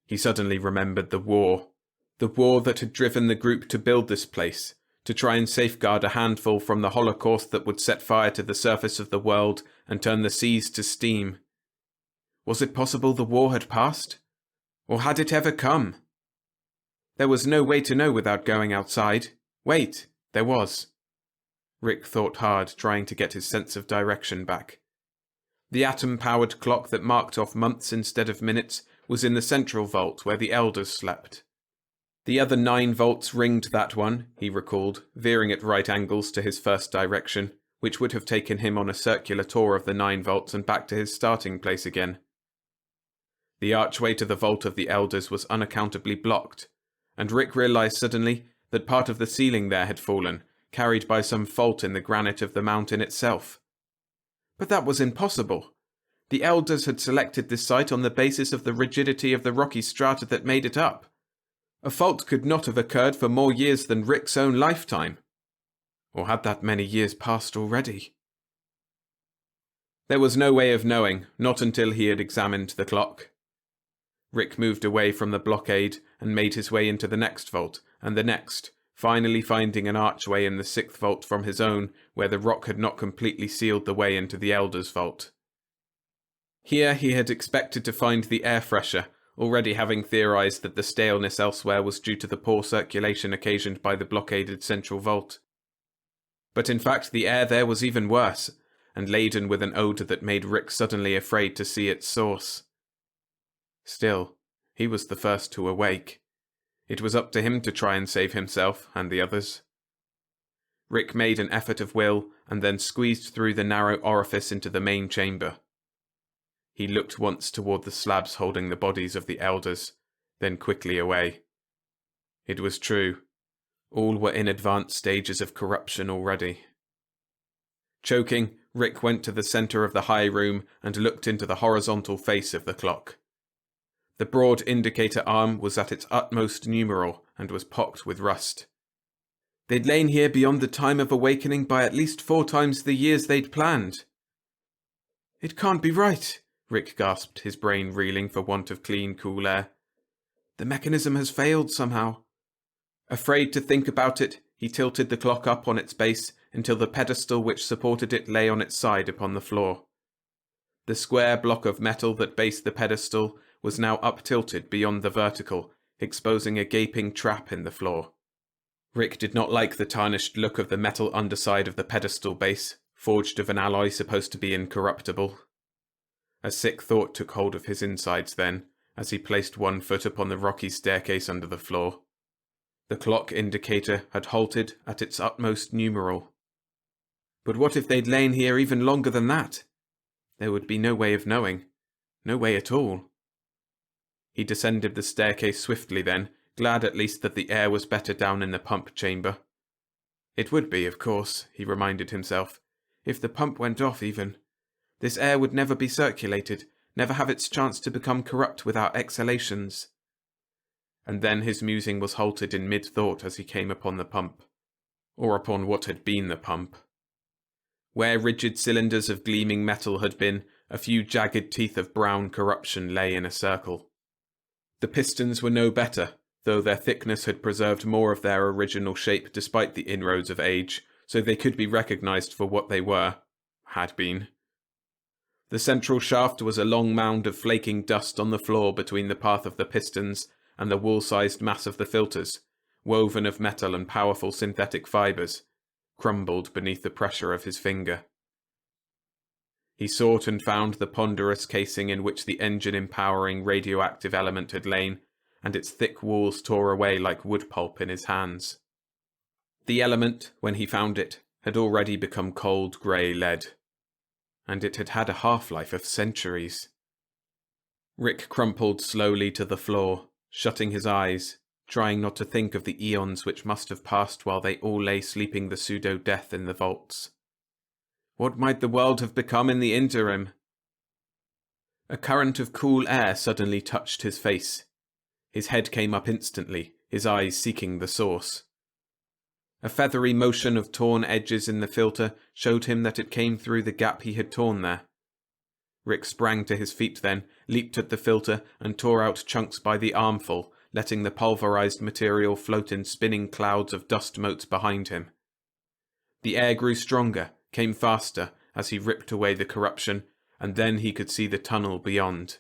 He suddenly remembered the war that had driven the group to build this place, to try and safeguard a handful from the Holocaust that would set fire to the surface of the world and turn the seas to steam. Was it possible the war had passed? Or had it ever come? There was no way to know without going outside. Wait, there was. Rick thought hard, trying to get his sense of direction back. The atom-powered clock that marked off months instead of minutes was in the central vault where the elders slept. The other 9 vaults ringed that one, he recalled, veering at right angles to his first direction, which would have taken him on a circular tour of the 9 vaults and back to his starting place again. The archway to the vault of the elders was unaccountably blocked, and Rick realized suddenly that part of the ceiling there had fallen, carried by some fault in the granite of the mountain itself. But that was impossible. The elders had selected this site on the basis of the rigidity of the rocky strata that made it up. A fault could not have occurred for more years than Rick's own lifetime. Or had that many years passed already? There was no way of knowing, not until he had examined the clock. Rick moved away from the blockade and made his way into the next vault, and the next, finally finding an archway in the 6th vault from his own, where the rock had not completely sealed the way into the Elder's vault. Here he had expected to find the air fresher, already having theorized that the staleness elsewhere was due to the poor circulation occasioned by the blockaded central vault. But in fact the air there was even worse, and laden with an odour that made Rick suddenly afraid to see its source. Still, he was the first to awake. It was up to him to try and save himself and the others. Rick made an effort of will and then squeezed through the narrow orifice into the main chamber. He looked once toward the slabs holding the bodies of the elders, then quickly away. It was true. All were in advanced stages of corruption already. Choking, Rick went to the center of the high room and looked into the horizontal face of the clock. The broad indicator arm was at its utmost numeral and was pocked with rust. They'd lain here beyond the time of awakening by at least 4 times the years they'd planned. It can't be right, Rick gasped, his brain reeling for want of clean, cool air. The mechanism has failed somehow. Afraid to think about it, he tilted the clock up on its base until the pedestal which supported it lay on its side upon the floor. The square block of metal that based the pedestal was now up-tilted beyond the vertical, exposing a gaping trap in the floor. Rick did not like the tarnished look of the metal underside of the pedestal base, forged of an alloy supposed to be incorruptible. A sick thought took hold of his insides then, as he placed one foot upon the rocky staircase under the floor. The clock indicator had halted at its utmost numeral. But what if they'd lain here even longer than that? There would be no way of knowing. No way at all. He descended the staircase swiftly then, glad at least that the air was better down in the pump chamber. It would be, of course, he reminded himself, if the pump went off even. This air would never be circulated, never have its chance to become corrupt with our exhalations. And then his musing was halted in mid-thought as he came upon the pump, or upon what had been the pump. Where rigid cylinders of gleaming metal had been, a few jagged teeth of brown corruption lay in a circle. The pistons were no better, though their thickness had preserved more of their original shape despite the inroads of age, so they could be recognized for what they had been. The central shaft was a long mound of flaking dust on the floor between the path of the pistons and the wall-sized mass of the filters, woven of metal and powerful synthetic fibres, crumbled beneath the pressure of his finger. He sought and found the ponderous casing in which the engine-empowering radioactive element had lain, and its thick walls tore away like wood pulp in his hands. The element, when he found it, had already become cold grey lead, and it had had a half-life of centuries. Rick crumpled slowly to the floor, shutting his eyes, trying not to think of the eons which must have passed while they all lay sleeping the pseudo-death in the vaults. What might the world have become in the interim? A current of cool air suddenly touched his face. His head came up instantly, his eyes seeking the source. A feathery motion of torn edges in the filter showed him that it came through the gap he had torn there. Rick sprang to his feet then, leaped at the filter, and tore out chunks by the armful, letting the pulverized material float in spinning clouds of dust motes behind him. The air grew stronger, came faster, as he ripped away the corruption, and then he could see the tunnel beyond.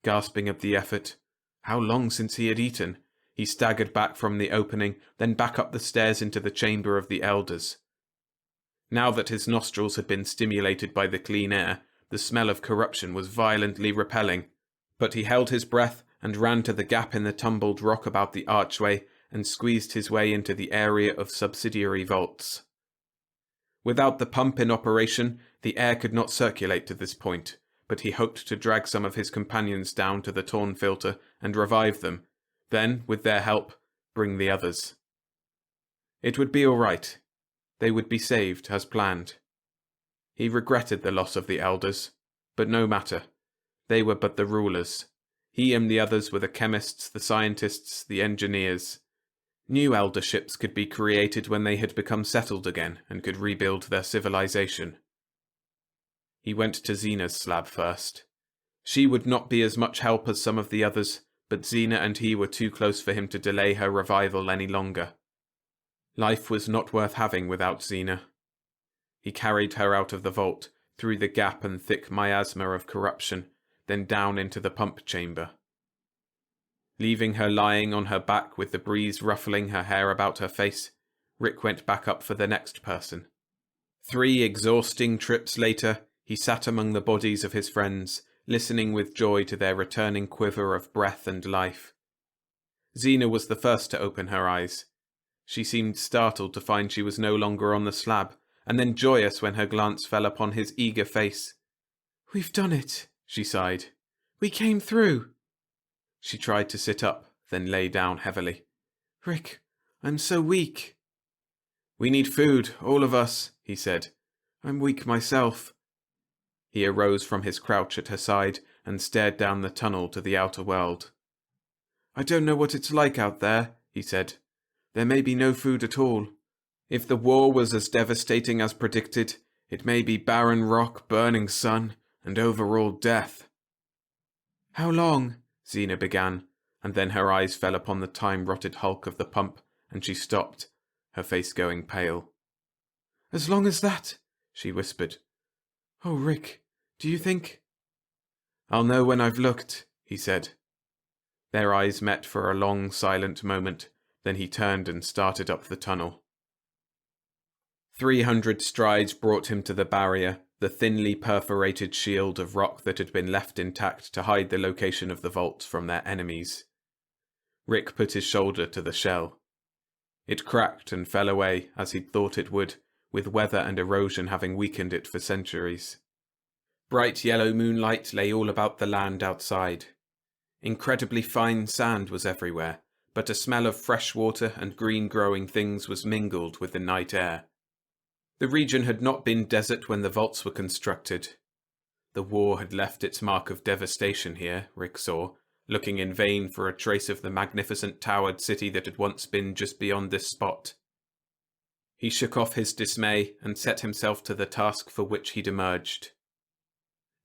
Gasping at the effort, how long since he had eaten, he staggered back from the opening, then back up the stairs into the chamber of the elders. Now that his nostrils had been stimulated by the clean air, the smell of corruption was violently repelling, but he held his breath and ran to the gap in the tumbled rock about the archway and squeezed his way into the area of subsidiary vaults. Without the pump in operation, the air could not circulate to this point, but he hoped to drag some of his companions down to the torn filter and revive them, then, with their help, bring the others. It would be all right. They would be saved, as planned. He regretted the loss of the elders, but no matter. They were but the rulers. He and the others were the chemists, the scientists, the engineers. New elderships could be created when they had become settled again and could rebuild their civilization. He went to Xena's slab first. She would not be as much help as some of the others, but Xena and he were too close for him to delay her revival any longer. Life was not worth having without Xena. He carried her out of the vault, through the gap and thick miasma of corruption, then down into the pump chamber. Leaving her lying on her back with the breeze ruffling her hair about her face, Rick went back up for the next person. 3 exhausting trips later, he sat among the bodies of his friends, listening with joy to their returning quiver of breath and life. Xena was the first to open her eyes. She seemed startled to find she was no longer on the slab, and then joyous when her glance fell upon his eager face. "We've done it," she sighed. "We came through." She tried to sit up, then lay down heavily. "Rick, I'm so weak." "We need food, all of us," he said. "I'm weak myself." He arose from his crouch at her side and stared down the tunnel to the outer world. "I don't know what it's like out there," he said. "There may be no food at all. If the war was as devastating as predicted, it may be barren rock, burning sun, and overall death." "How long?" Xena began, and then her eyes fell upon the time-rotted hulk of the pump, and she stopped, her face going pale. "As long as that?" she whispered. "Oh, Rick, do you think—" "I'll know when I've looked," he said. Their eyes met for a long, silent moment, then he turned and started up the tunnel. 300 strides brought him to the barrier, the thinly perforated shield of rock that had been left intact to hide the location of the vaults from their enemies. Rick put his shoulder to the shell. It cracked and fell away, as he'd thought it would, with weather and erosion having weakened it for centuries. Bright yellow moonlight lay all about the land outside. Incredibly fine sand was everywhere, but a smell of fresh water and green-growing things was mingled with the night air. The region had not been desert when the vaults were constructed. The war had left its mark of devastation here, Rick saw, looking in vain for a trace of the magnificent towered city that had once been just beyond this spot. He shook off his dismay and set himself to the task for which he'd emerged.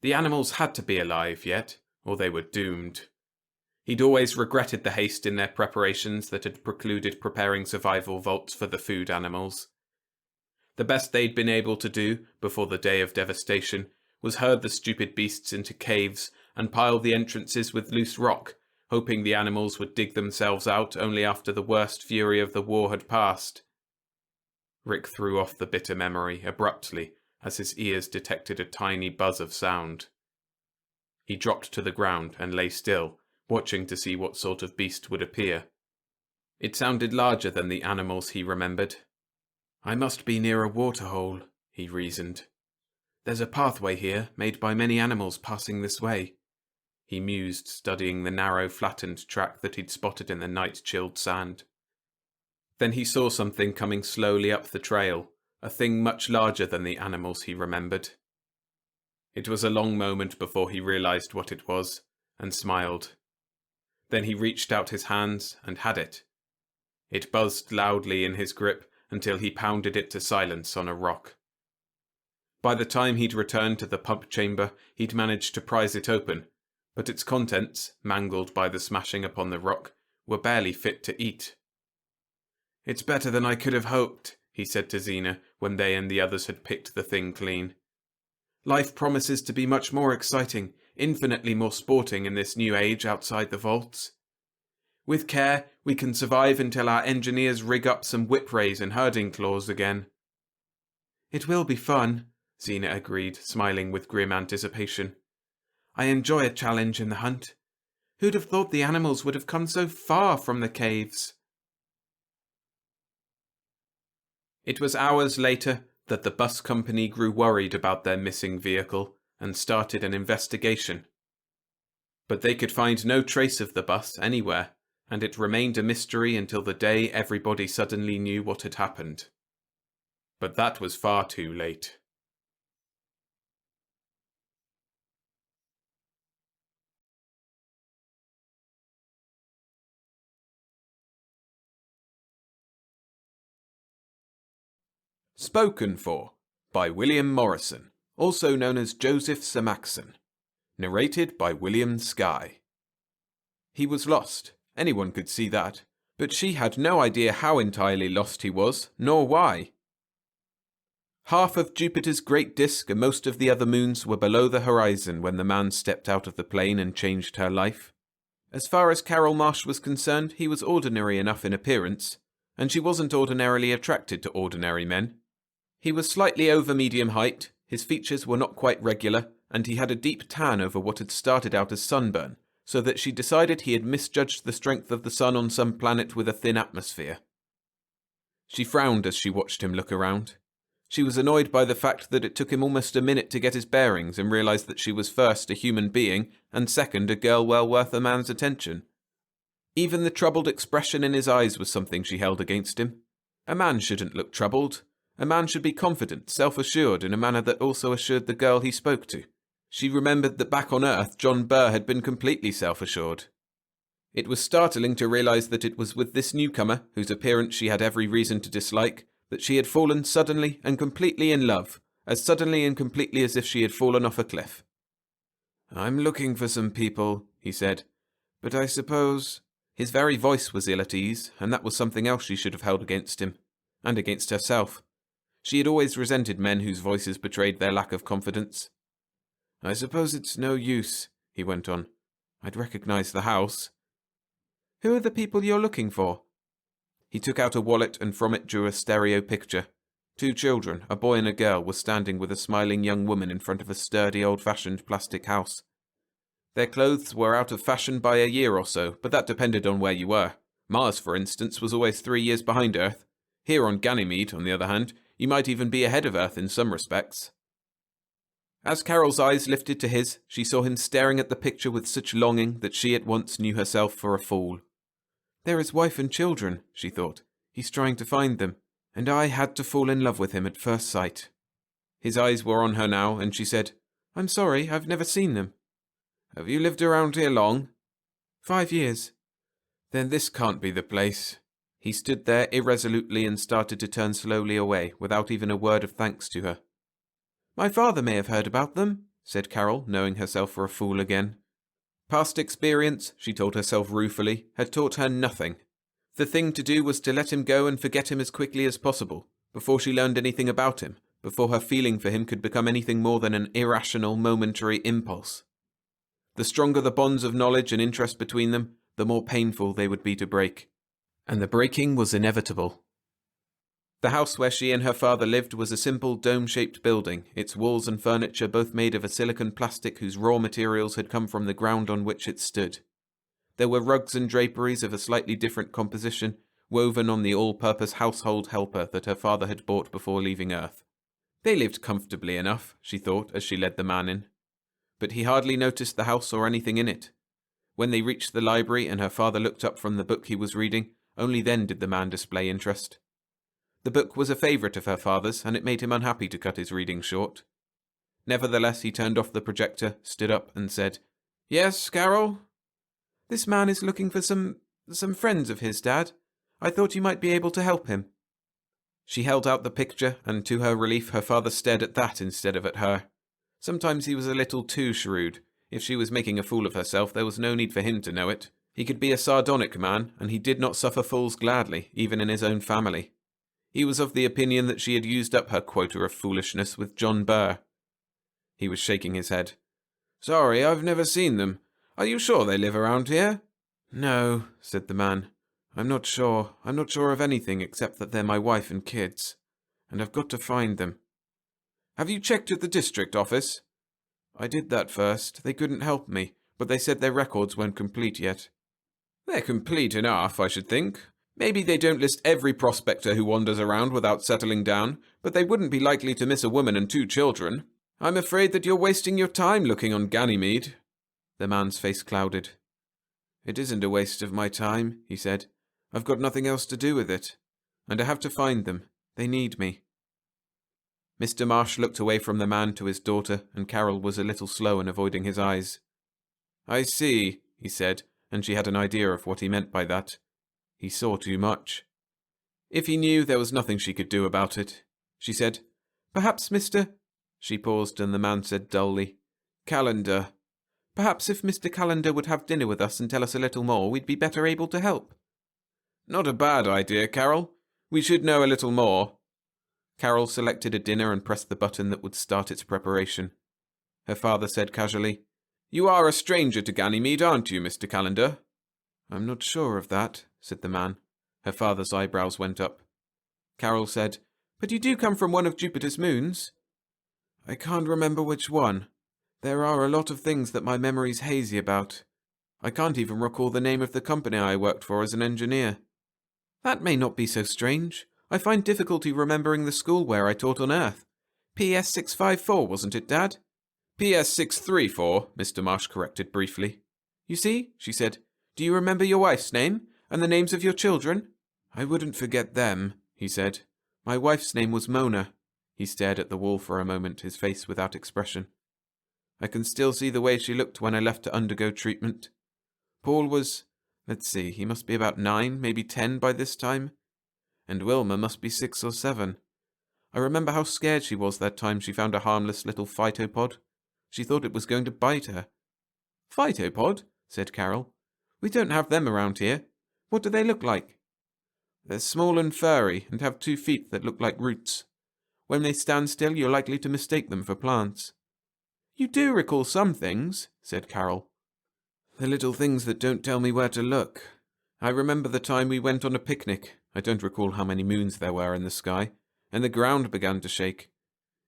The animals had to be alive yet, or they were doomed. He'd always regretted the haste in their preparations that had precluded preparing survival vaults for the food animals. The best they'd been able to do, before the day of devastation, was herd the stupid beasts into caves and pile the entrances with loose rock, hoping the animals would dig themselves out only after the worst fury of the war had passed. Rick threw off the bitter memory abruptly as his ears detected a tiny buzz of sound. He dropped to the ground and lay still, watching to see what sort of beast would appear. It sounded larger than the animals he remembered. "I must be near a waterhole," he reasoned. "There's a pathway here, made by many animals passing this way," he mused, studying the narrow, flattened track that he'd spotted in the night-chilled sand. Then he saw something coming slowly up the trail, a thing much larger than the animals he remembered. It was a long moment before he realized what it was, and smiled. Then he reached out his hands and had it. It buzzed loudly in his grip until he pounded it to silence on a rock. By the time he'd returned to the pump chamber, he'd managed to prise it open, but its contents, mangled by the smashing upon the rock, were barely fit to eat. "It's better than I could have hoped," he said to Xena when they and the others had picked the thing clean. "Life promises to be much more exciting, infinitely more sporting in this new age outside the vaults. With care, we can survive until our engineers rig up some whip rays and herding claws again." "It will be fun," Xena agreed, smiling with grim anticipation. "I enjoy a challenge in the hunt. Who'd have thought the animals would have come so far from the caves?" It was hours later that the bus company grew worried about their missing vehicle and started an investigation. But they could find no trace of the bus anywhere, and it remained a mystery until the day everybody suddenly knew what had happened. But that was far too late. Spoken for by William Morrison, also known as Joseph Samachson. Narrated by William Skye. He was lost, anyone could see that, but she had no idea how entirely lost he was, nor why. Half of Jupiter's great disk and most of the other moons were below the horizon when the man stepped out of the plane and changed her life. As far as Carol Marsh was concerned, he was ordinary enough in appearance, and she wasn't ordinarily attracted to ordinary men. He was slightly over medium height, his features were not quite regular, and he had a deep tan over what had started out as sunburn, so that she decided he had misjudged the strength of the sun on some planet with a thin atmosphere. She frowned as she watched him look around. She was annoyed by the fact that it took him almost a minute to get his bearings and realize that she was first a human being, and second a girl well worth a man's attention. Even the troubled expression in his eyes was something she held against him. A man shouldn't look troubled. A man should be confident, self-assured in a manner that also assured the girl he spoke to. She remembered that back on Earth, John Burr had been completely self-assured. It was startling to realize that it was with this newcomer, whose appearance she had every reason to dislike, that she had fallen suddenly and completely in love, as suddenly and completely as if she had fallen off a cliff. "I'm looking for some people," he said, "but I suppose—" His very voice was ill at ease, and that was something else she should have held against him, and against herself. She had always resented men whose voices betrayed their lack of confidence. "I suppose it's no use," he went on. "I'd recognize the house." "Who are the people you're looking for?" He took out a wallet and from it drew a stereo picture. 2 children, a boy and a girl, were standing with a smiling young woman in front of a sturdy old-fashioned plastic house. Their clothes were out of fashion by a year or so, but that depended on where you were. Mars, for instance, was always 3 years behind Earth. Here on Ganymede, on the other hand, you might even be ahead of Earth in some respects. As Carol's eyes lifted to his, she saw him staring at the picture with such longing that she at once knew herself for a fool. "They're his wife and children," she thought. "He's trying to find them. And I had to fall in love with him at first sight." His eyes were on her now, and she said, "I'm sorry, I've never seen them." "Have you lived around here long?" 5 years. "Then this can't be the place." He stood there irresolutely and started to turn slowly away, without even a word of thanks to her. "My father may have heard about them," said Carol, knowing herself for a fool again. Past experience, she told herself ruefully, had taught her nothing. The thing to do was to let him go and forget him as quickly as possible, before she learned anything about him, before her feeling for him could become anything more than an irrational, momentary impulse. The stronger the bonds of knowledge and interest between them, the more painful they would be to break. And the breaking was inevitable. The house where she and her father lived was a simple dome-shaped building, its walls and furniture both made of a silicon plastic whose raw materials had come from the ground on which it stood. There were rugs and draperies of a slightly different composition, woven on the all-purpose household helper that her father had bought before leaving Earth. They lived comfortably enough, she thought, as she led the man in. But he hardly noticed the house or anything in it. When they reached the library and her father looked up from the book he was reading, only then did the man display interest. The book was a favourite of her father's, and it made him unhappy to cut his reading short. Nevertheless, he turned off the projector, stood up, and said, "Yes, Carol?" "This man is looking for some friends of his, Dad. I thought you might be able to help him." She held out the picture, and to her relief her father stared at that instead of at her. Sometimes he was a little too shrewd. If she was making a fool of herself, there was no need for him to know it. He could be a sardonic man, and he did not suffer fools gladly, even in his own family. He was of the opinion that she had used up her quota of foolishness with John Burr. He was shaking his head. "Sorry, I've never seen them. Are you sure they live around here?" "No," said the man. I'm not sure. I'm not sure of anything except that they're my wife and kids. And I've got to find them." "Have you checked at the district office?" "I did that first. They couldn't help me, but they said their records weren't complete yet." "They're complete enough, I should think. Maybe they don't list every prospector who wanders around without settling down, but they wouldn't be likely to miss a woman and 2 children. I'm afraid that you're wasting your time looking on Ganymede." The man's face clouded. "It isn't a waste of my time," he said. "I've got nothing else to do with it. And I have to find them. They need me." Mr. Marsh looked away from the man to his daughter, and Carol was a little slow in avoiding his eyes. "I see," he said, and she had an idea of what he meant by that. He saw too much. If he knew, there was nothing she could do about it. She said, "Perhaps Mr." She paused, and the man said dully, "Calendar. Perhaps if Mr. Calendar would have dinner with us and tell us a little more, we'd be better able to help." "Not a bad idea, Carol. We should know a little more." Carol selected a dinner and pressed the button that would start its preparation. Her father said casually, "You are a stranger to Ganymede, aren't you, Mr. Calendar?" "I'm not sure of that," said the man. Her father's eyebrows went up. Carol said, "But you do come from one of Jupiter's moons." "I can't remember which one. There are a lot of things that my memory's hazy about. I can't even recall the name of the company I worked for as an engineer." "That may not be so strange. I find difficulty remembering the school where I taught on Earth. PS654, wasn't it, Dad?" "PS634, Mr. Marsh corrected briefly. "You see," she said, "do you remember your wife's name, and the names of your children?" "I wouldn't forget them," he said. "My wife's name was Mona." He stared at the wall for a moment, his face without expression. "I can still see the way she looked when I left to undergo treatment. Paul was, let's see, he must be about 9, maybe 10 by this time. And Wilma must be 6 or 7. I remember how scared she was that time she found a harmless little phytopod. She thought it was going to bite her." "Phytopod?" said Carol. "We don't have them around here. What do they look like?" "They're small and furry, and have 2 feet that look like roots. When they stand still, you're likely to mistake them for plants." "You do recall some things," said Carol. "The little things that don't tell me where to look. I remember the time we went on a picnic. I don't recall how many moons there were in the sky, and the ground began to shake.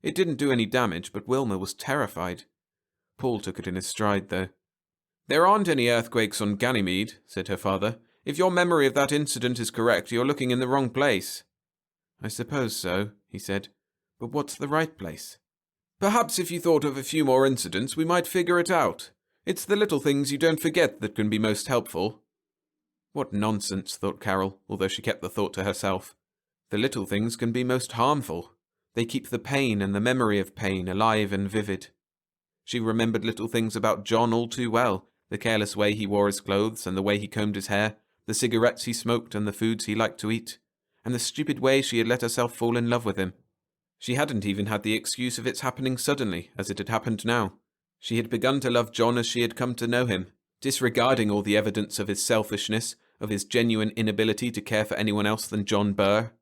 It didn't do any damage, but Wilma was terrified. Paul took it in his stride, though. "There aren't any earthquakes on Ganymede," said her father. "If your memory of that incident is correct, you're looking in the wrong place." "I suppose so," he said. "But what's the right place?" "Perhaps if you thought of a few more incidents, we might figure it out. It's the little things you don't forget that can be most helpful." What nonsense, thought Carol, although she kept the thought to herself. The little things can be most harmful. They keep the pain and the memory of pain alive and vivid. She remembered little things about John all too well, the careless way he wore his clothes and the way he combed his hair, the cigarettes he smoked and the foods he liked to eat, and the stupid way she had let herself fall in love with him. She hadn't even had the excuse of its happening suddenly, as it had happened now. She had begun to love John as she had come to know him, disregarding all the evidence of his selfishness, of his genuine inability to care for anyone else than John Burr.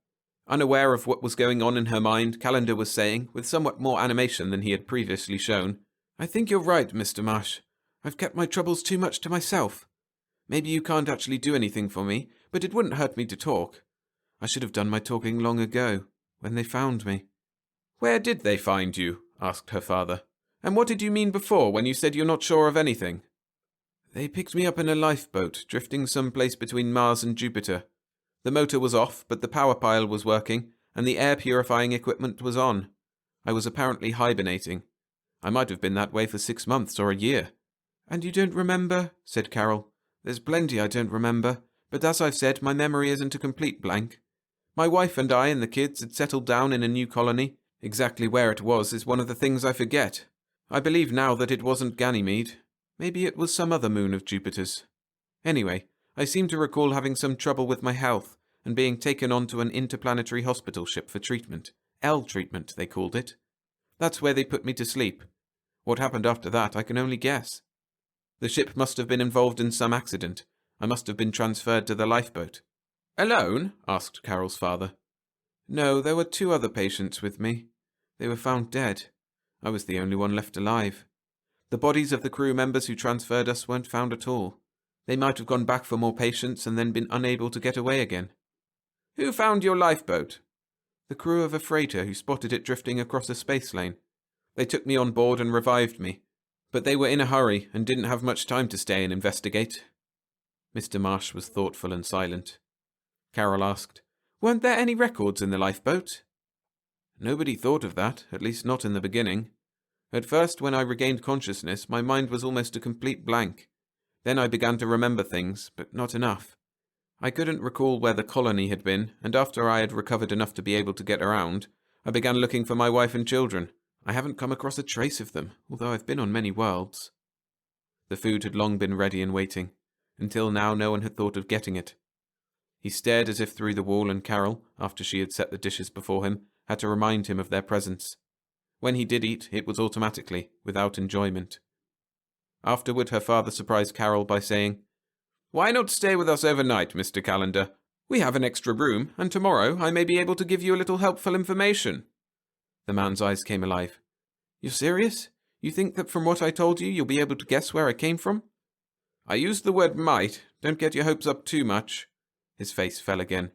Unaware of what was going on in her mind, Calendar was saying, with somewhat more animation than he had previously shown, "I think you're right, Mr. Marsh. I've kept my troubles too much to myself. Maybe you can't actually do anything for me, but it wouldn't hurt me to talk. I should have done my talking long ago, when they found me." "Where did they find you?" asked her father. "And what did you mean before when you said you're not sure of anything?" "They picked me up in a lifeboat, drifting someplace between Mars and Jupiter. The motor was off, but the power pile was working, and the air-purifying equipment was on. I was apparently hibernating. I might have been that way for 6 months or a year." "And you don't remember?" said Carol. "There's plenty I don't remember, but as I've said, my memory isn't a complete blank. My wife and I and the kids had settled down in a new colony. Exactly where it was is one of the things I forget. I believe now that it wasn't Ganymede. Maybe it was some other moon of Jupiter's. Anyway, I seem to recall having some trouble with my health and being taken onto an interplanetary hospital ship for treatment. L treatment, they called it. That's where they put me to sleep. What happened after that, I can only guess. The ship must have been involved in some accident. I must have been transferred to the lifeboat." "Alone?" asked Carol's father. "No, there were 2 other patients with me. They were found dead. I was the only one left alive. The bodies of the crew members who transferred us weren't found at all. They might have gone back for more patients and then been unable to get away again." "Who found your lifeboat?" "The crew of a freighter who spotted it drifting across a space lane. They took me on board and revived me. But they were in a hurry and didn't have much time to stay and investigate." Mr. Marsh was thoughtful and silent. Carol asked, "Weren't there any records in the lifeboat?" "Nobody thought of that, at least not in the beginning. At first, when I regained consciousness, my mind was almost a complete blank. Then I began to remember things, but not enough. I couldn't recall where the colony had been, and after I had recovered enough to be able to get around, I began looking for my wife and children. I haven't come across a trace of them, although I've been on many worlds." The food had long been ready and waiting. Until now, no one had thought of getting it. He stared as if through the wall, and Carol, after she had set the dishes before him, had to remind him of their presence. When he did eat, it was automatically, without enjoyment. Afterward, her father surprised Carol by saying, "Why not stay with us overnight, Mr. Calendar? We have an extra room, and tomorrow I may be able to give you a little helpful information." The man's eyes came alive. "You're serious? You think that from what I told you, you'll be able to guess where I came from?" "I used the word might. Don't get your hopes up too much." His face fell again.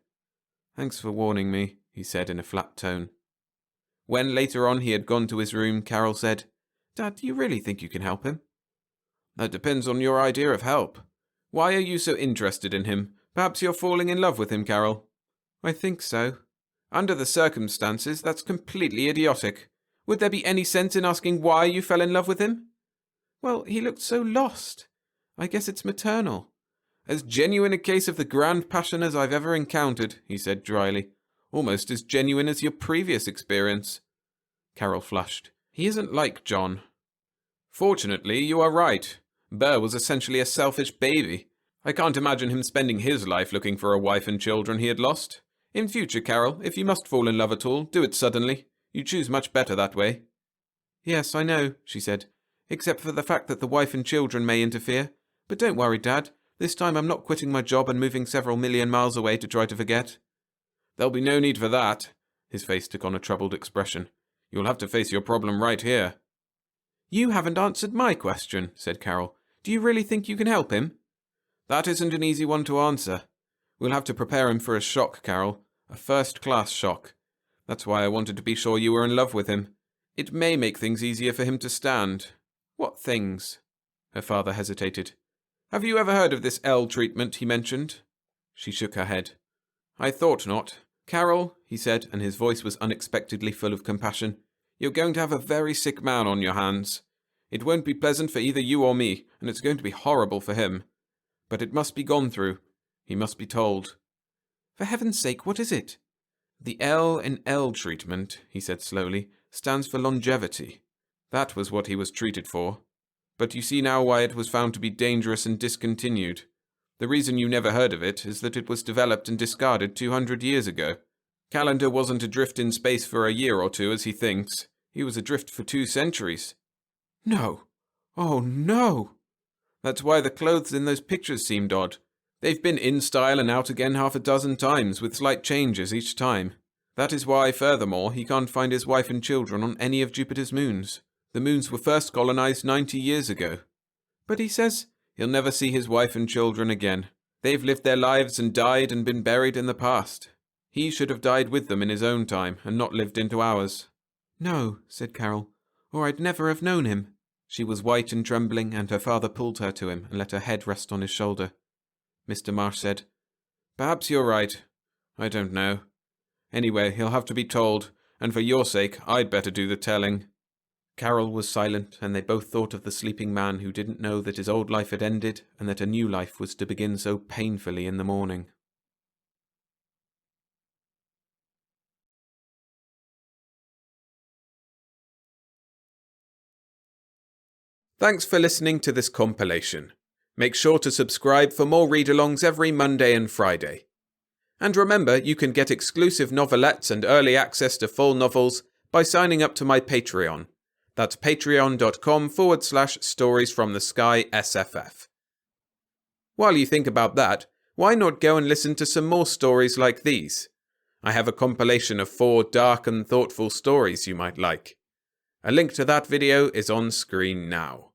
"Thanks for warning me," he said in a flat tone. When later on he had gone to his room, Carol said, "Dad, do you really think you can help him?" "That depends on your idea of help. Why are you so interested in him? Perhaps you're falling in love with him, Carol." "I think so." "Under the circumstances, that's completely idiotic. Would there be any sense in asking why you fell in love with him?" "Well, he looked so lost. I guess it's maternal." "As genuine a case of the grand passion as I've ever encountered," he said dryly. "Almost as genuine as your previous experience." Carol flushed. "He isn't like John." "Fortunately, you are right. Burr was essentially a selfish baby. I can't imagine him spending his life looking for a wife and children he had lost. In future, Carol, if you must fall in love at all, do it suddenly. You choose much better that way." "Yes, I know," she said, "except for the fact that the wife and children may interfere. But don't worry, Dad. This time I'm not quitting my job and moving several million miles away to try to forget." "There'll be no need for that." His face took on a troubled expression. "You'll have to face your problem right here." "You haven't answered my question," said Carol. "Do you really think you can help him?" "That isn't an easy one to answer. We'll have to prepare him for a shock, Carol. A first-class shock. That's why I wanted to be sure you were in love with him. It may make things easier for him to stand." "What things?" Her father hesitated. "Have you ever heard of this L treatment he mentioned?" She shook her head. "I thought not. Carol," he said, and his voice was unexpectedly full of compassion, "you're going to have a very sick man on your hands. It won't be pleasant for either you or me, and it's going to be horrible for him. But it must be gone through. He must be told." "For heaven's sake, what is it?" "The L in L treatment," he said slowly, "stands for longevity. That was what he was treated for. But you see now why it was found to be dangerous and discontinued. The reason you never heard of it is that it was developed and discarded 200 years ago. Calendar wasn't adrift in space for a year or two, as he thinks. He was adrift for 2 centuries. "No. Oh, no." "That's why the clothes in those pictures seemed odd. They've been in style and out again half a dozen times, with slight changes each time. That is why, furthermore, he can't find his wife and children on any of Jupiter's moons. The moons were first colonized 90 years ago. But he says he'll never see his wife and children again. They've lived their lives and died and been buried in the past. He should have died with them in his own time and not lived into ours." "No," said Carol, "or I'd never have known him." She was white and trembling, and her father pulled her to him and let her head rest on his shoulder. Mr. Marsh said, "Perhaps you're right. I don't know. Anyway, he'll have to be told, and for your sake, I'd better do the telling." Carol was silent, and they both thought of the sleeping man who didn't know that his old life had ended and that a new life was to begin so painfully in the morning. Thanks for listening to this compilation. Make sure to subscribe for more read-alongs every Monday and Friday. And remember, you can get exclusive novelettes and early access to full novels by signing up to my Patreon. That's patreon.com/storiesfromtheskysff. While you think about that, why not go and listen to some more stories like these? I have a compilation of 4 dark and thoughtful stories you might like. A link to that video is on screen now.